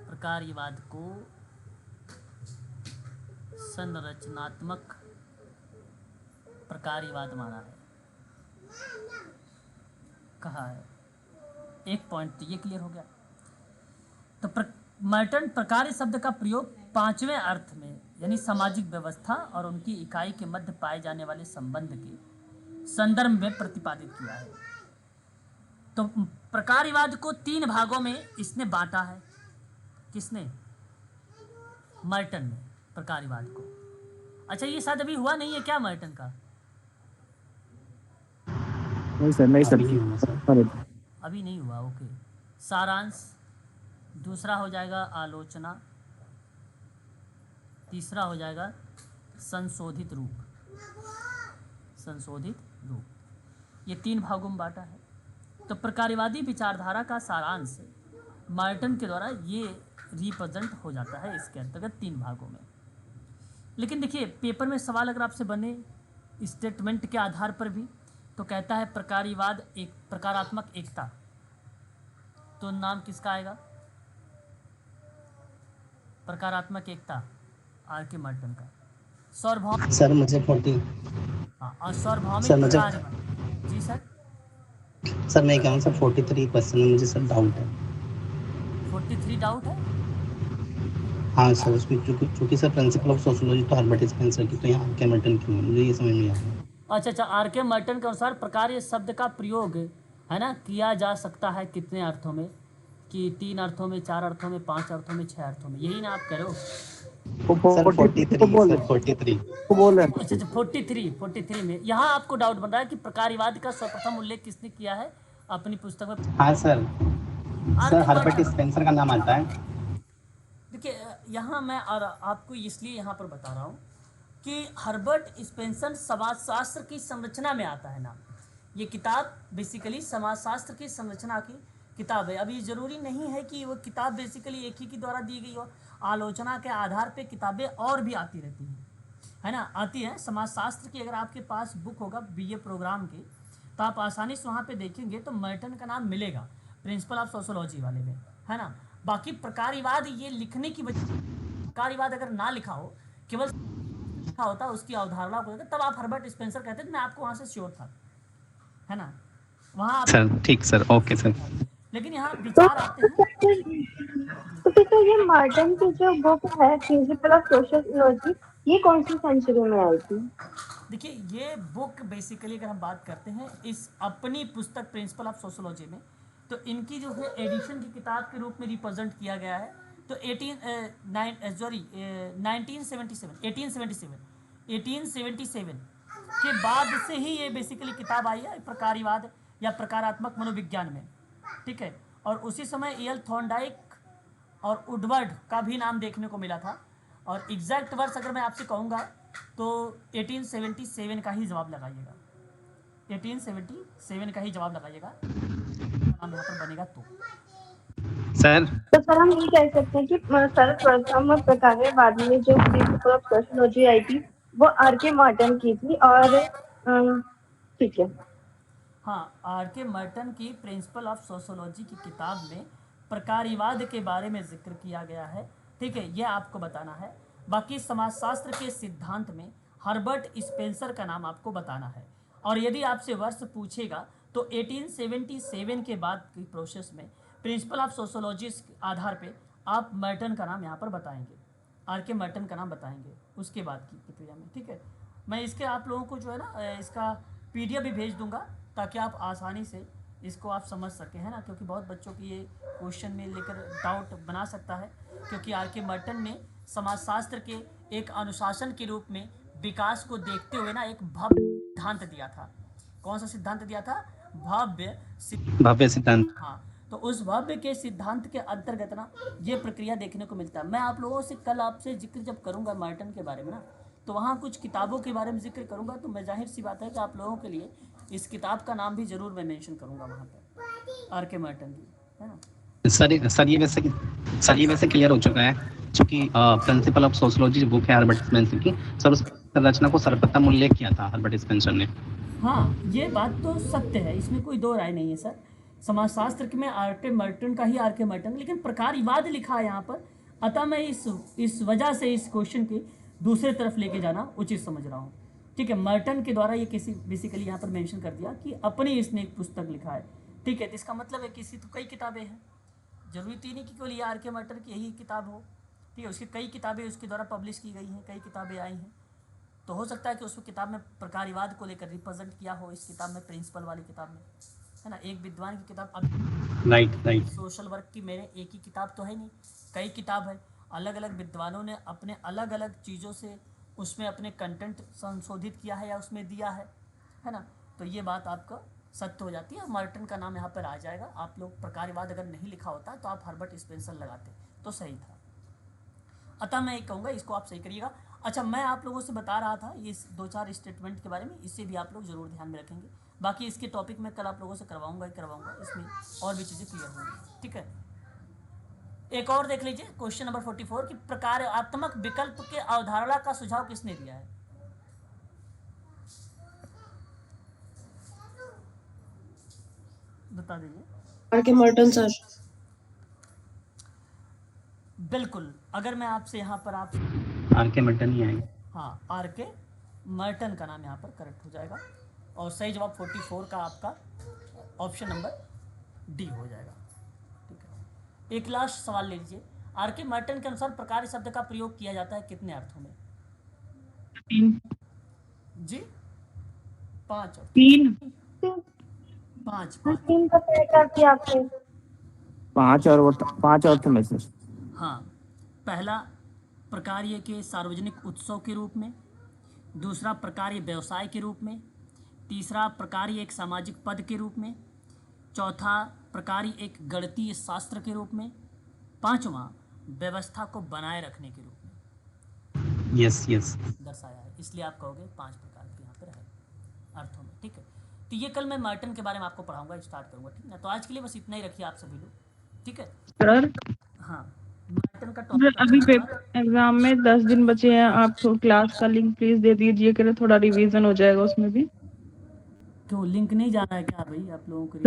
S1: प्रकारवाद को संरचनात्मक प्रकारवाद माना है, कहा है। एक पॉइंट तो ये क्लियर हो गया। तो मर्टन प्रकार शब्द का प्रयोग पांचवें अर्थ में, यानी सामाजिक व्यवस्था और उनकी इकाई के मध्य पाए जाने वाले संबंध के संदर्भ में प्रतिपादित किया है। तो प्रकारवाद को 3 भागों में इसने बांटा है। किसने? मर्टन ने प्रकारवाद को। अच्छा, ये शायद अभी हुआ नहीं है क्या मर्टन का?
S3: नहीं सर, नहीं सर,
S1: अभी नहीं हुआ। ओके। सारांश, दूसरा हो जाएगा आलोचना, तीसरा हो जाएगा संशोधित रूप। संशोधित रूप, ये 3 भागों में बांटा है। तो प्रकारवादी विचारधारा का सारांश मर्टन के द्वारा ये रिप्रेजेंट हो जाता है इसके अंतर्गत 3 भागों में। लेकिन देखिए पेपर में सवाल अगर आपसे बने स्टेटमेंट के आधार पर भी, तो कहता है प्रकारवाद एक प्रकारात्मक एकता, तो नाम किसका आएगा? प्रकारात्मक एकता आर के मर्टन का। सार्वभौमिक
S2: सर मुझे 40
S1: और सार्वभौमिक
S2: सर मुझे
S1: प्रकारवाद। जी सर।
S2: सर मैं कहूँ सर 43 क्वेश्चन में मुझे सर डाउट है।
S1: 43 डाउट है?
S2: हाँ सर, उसमें चूंकि सर प्रिंसिपल ऑफ सोशियोलॉजी तो हर्बर्ट स्पेंसर की, तो यहाँ आर के मर्टन क्यों है, मुझे ये समझ नहीं आ रहा।
S1: अच्छा, आर के मर्टन के अनुसार प्रकार शब्द का प्रयोग है ना किया जा सकता है कितने अर्थों में? कि 3 अर्थों में, 4 अर्थों में, 5 अर्थों में, 6 अर्थों में, यही ना आप कह रहे हो?
S2: सर 43
S3: को बोल रहे हैं।
S1: अच्छा 43 में यहाँ आपको डाउट बन रहा है कि प्रकारवाद का सर्वप्रथम उल्लेख किसने किया है अपनी पुस्तक में?
S2: हाँ सर,
S1: आर
S2: सर
S1: के
S2: हर्बर्ट
S1: मर्टन।
S2: स्पेंसर का नाम आता है।
S1: देखिए यहाँ मैं और आपको इसलिए यहाँ पर बता रहा हूँ कि हर्बर्ट स्पेंसर समाजशास्त्र की संरचना में आता है ना। ये किताब बेसिकली समाजशास्त्र की संरचना की किताब है। अभी ज़रूरी नहीं है कि वो किताब बेसिकली एक ही के द्वारा दी गई हो, आलोचना के आधार पे किताबें और भी आती रहती हैं, है ना, आती हैं समाजशास्त्र की। अगर आपके पास बुक होगा बीए प्रोग्राम के, तो आप आसानी से वहाँ पे देखेंगे तो मर्टन का नाम मिलेगा प्रिंसिपल ऑफ सोशियोलॉजी वाले में, है ना। बाकी प्रकारवाद ये लिखने की वजह, प्रकारवाद अगर ना लिखा हो, केवल लिखा होता उसकी अवधारणा को, तब आप हर्बर्ट स्पेंसर कहते थे। मैं आपको वहाँ से श्योर था, है ना, वहाँ आप।
S2: सर ठीक सर, ओके सर।
S1: लेकिन यहाँ विचार आते हैं।
S4: तो फिर ये मर्टन की जो बुक है प्रिंसिपल ऑफ सोशियोलॉजी, ये कौन सी सेंचुरी में आई थी?
S1: देखिए ये बुक बेसिकली अगर हम बात करते हैं इस अपनी पुस्तक प्रिंसिपल ऑफ सोशियोलॉजी में, तो इनकी जो है एडिशन की किताब के रूप में रिप्रेजेंट किया गया है। तो 1877 के बाद से ही ये बेसिकली किताब आई है प्रकारवाद या प्रकारात्मक मनोविज्ञान में, ठीक है। और उसी समय एल थॉर्नडाइक और वुडवर्ड का भी नाम देखने को मिला था। और एग्जैक्ट वर्ष अगर मैं आपसे कहूँगा तो 1877 का ही जवाब लगाइएगा, 1877 का ही जवाब लगाइएगा, नाम यहाँ पर बनेगा तो।
S2: सर
S4: तो सर हम ये कह सकते हैं कि सर्वप्रथम प्रकारवाद में जो प्रिंसिपल ऑफ सोशियोलॉजी आई थी वो आर के मर्टन की थी। और ठीक है,
S1: हाँ, आर के मर्टन की प्रिंसिपल ऑफ सोशियोलॉजी की किताब में प्रकारवाद के बारे में जिक्र किया गया है, ठीक है, ये आपको बताना है। बाकी समाजशास्त्र के सिद्धांत में हर्बर्ट स्पेंसर का नाम आपको बताना है। और यदि आपसे वर्ष पूछेगा तो 1877 के बाद की प्रोसेस में प्रिंसिपल ऑफ सोशियोलॉजी के आधार पे आप मर्टन का नाम यहाँ पर बताएंगे, आर के मर्टन का नाम बताएंगे उसके बाद की प्रक्रिया में, ठीक है। मैं इसके आप लोगों को जो है ना इसका PDF भी भेज दूंगा ताकि आप आसानी से इसको आप समझ सके, है ना, क्योंकि बहुत बच्चों की ये क्वेश्चन में लेकर डाउट बना सकता है, क्योंकि आर के मर्टन ने समाजशास्त्र के एक अनुशासन के रूप में विकास को देखते हुए ना एक भव्य सिद्धांत दिया था। कौन सा सिद्धांत दिया था? भव्य
S2: भव्य सिद्धांत।
S1: हाँ, तो उस भव्य के सिद्धांत के अंतर्गत ना ये प्रक्रिया देखने को मिलता है। मैं आप लोगों से कल आपसे जिक्र जब करूंगा मर्टन के बारे में ना, तो वहाँ कुछ किताबों के बारे में जिक्र करूंगा, तो मैं जाहिर सी बात है कि आप लोगों के लिए इस किताब का नाम भी जरूर मैं मेंशन करूंगा वहाँ पर, आर के मर्टन की, है ना।
S2: सर ये वैसे क्लियर हो चुका है, क्योंकि प्रिंसिपल ऑफ सोशियोलॉजी बुक है हर्बर्ट स्पेंसर की, सर उस संरचना को सर्वप्रथम उल्लेख किया था हर्बर्ट स्पेंसर ने।
S1: हाँ, ये बात तो सत्य है, इसमें कोई दो राय नहीं है सर। समाजशास्त्र में आर के मर्टन का ही आर के मर्टन, लेकिन प्रकारवाद लिखा है यहाँ पर, अतः मैं इस वजह से इस क्वेश्चन के दूसरे तरफ लेके जाना उचित समझ रहा हूँ। ठीक है, मर्टन के द्वारा ये किसी बेसिकली यहाँ पर मेंशन कर दिया कि अपनी इसने एक पुस्तक लिखा है। ठीक है, तो इसका मतलब है किसी तो कई किताबें हैं, जरूरी तो नहीं कि केवल ये आर के मर्टन की यही किताब हो। ठीक है, उसकी कई किताबें उसके द्वारा पब्लिश की गई हैं, कई किताबें आई हैं, तो हो सकता है कि उस किताब में प्रकारवाद को लेकर रिप्रेजेंट किया हो, इस किताब में प्रिंसिपल वाली किताब में, है ना। एक विद्वान की किताब, अब
S2: राइट।
S1: सोशल वर्क की मेरे एक ही किताब तो है नहीं, कई किताब है, अलग अलग विद्वानों ने अपने अलग अलग चीज़ों से उसमें अपने कंटेंट संशोधित किया है या उसमें दिया है ना। तो ये बात आपका सत्य हो जाती है, मर्टन का नाम यहाँ पर आ जाएगा। आप लोग प्रकारवाद अगर नहीं लिखा होता तो आप हर्बर्ट स्पेंसर लगाते तो सही था। अतः मैं एक कहूँगा इसको आप सही करिएगा। अच्छा, मैं आप लोगों से बता रहा था ये 2-4 स्टेटमेंट के बारे में, इससे भी आप लोग ज़रूर ध्यान में रखेंगे। बाकी इसके टॉपिक मैं कल आप लोगों से करवाऊंगा, इसमें और भी चीज़ें क्लियर होंगी। ठीक है, एक और देख लीजिए क्वेश्चन नंबर 44 कि प्रकारात्मक विकल्प के अवधारणा का सुझाव किसने दिया है? बता दीजिए।
S5: आर के मर्टन सर।
S1: बिल्कुल, अगर मैं आपसे यहाँ पर आप
S2: आर के मर्टन ही आएंगे।
S1: हाँ, आर के मर्टन का नाम यहाँ पर करेक्ट हो जाएगा, और सही जवाब 44 का आपका ऑप्शन नंबर डी हो जाएगा। ठीक है, एक लास्ट सवाल ले लीजिए। आर के मर्टन के अनुसार प्रकार शब्द का प्रयोग किया जाता है कितने अर्थों में?
S6: 3
S1: जी 5 अर्थ।
S6: 3
S1: 5
S4: तीन का तय कर दिया आपने।
S3: 5 अर्थ में से।
S1: हाँ, पहला प्रकार्य के सार्वजनिक उत्सव के रूप में, दूसरा प्रकार्य व्यवसाय के रूप में, तीसरा प्रकार्य एक सामाजिक पद के रूप में, चौथा प्रकार्य एक गणितीय शास्त्र के रूप में, पांचवा व्यवस्था को बनाए रखने के रूप में
S2: यस
S1: दर्शाया है। इसलिए आप कहोगे 5 प्रकार के यहाँ पर है अर्थों में। ठीक है, तो ये कल मैं मर्टन के बारे में आपको पढ़ाऊंगा, स्टार्ट करूंगा। ठीक है, तो आज के लिए बस इतना ही रखिए आप सभी लोग। ठीक है,
S6: सर,
S1: हाँ, मर्टन का
S6: सर
S1: टॉपिक
S6: अभी पेपर एग्जाम में 10 दिन बचे हैं, आप क्लास का लिंक प्लीज दे दीजिए, कि थोड़ा रिवीजन हो जाएगा उसमें भी।
S1: क्यों लिंक नहीं जा रहा है क्या भाई आप लोगों को?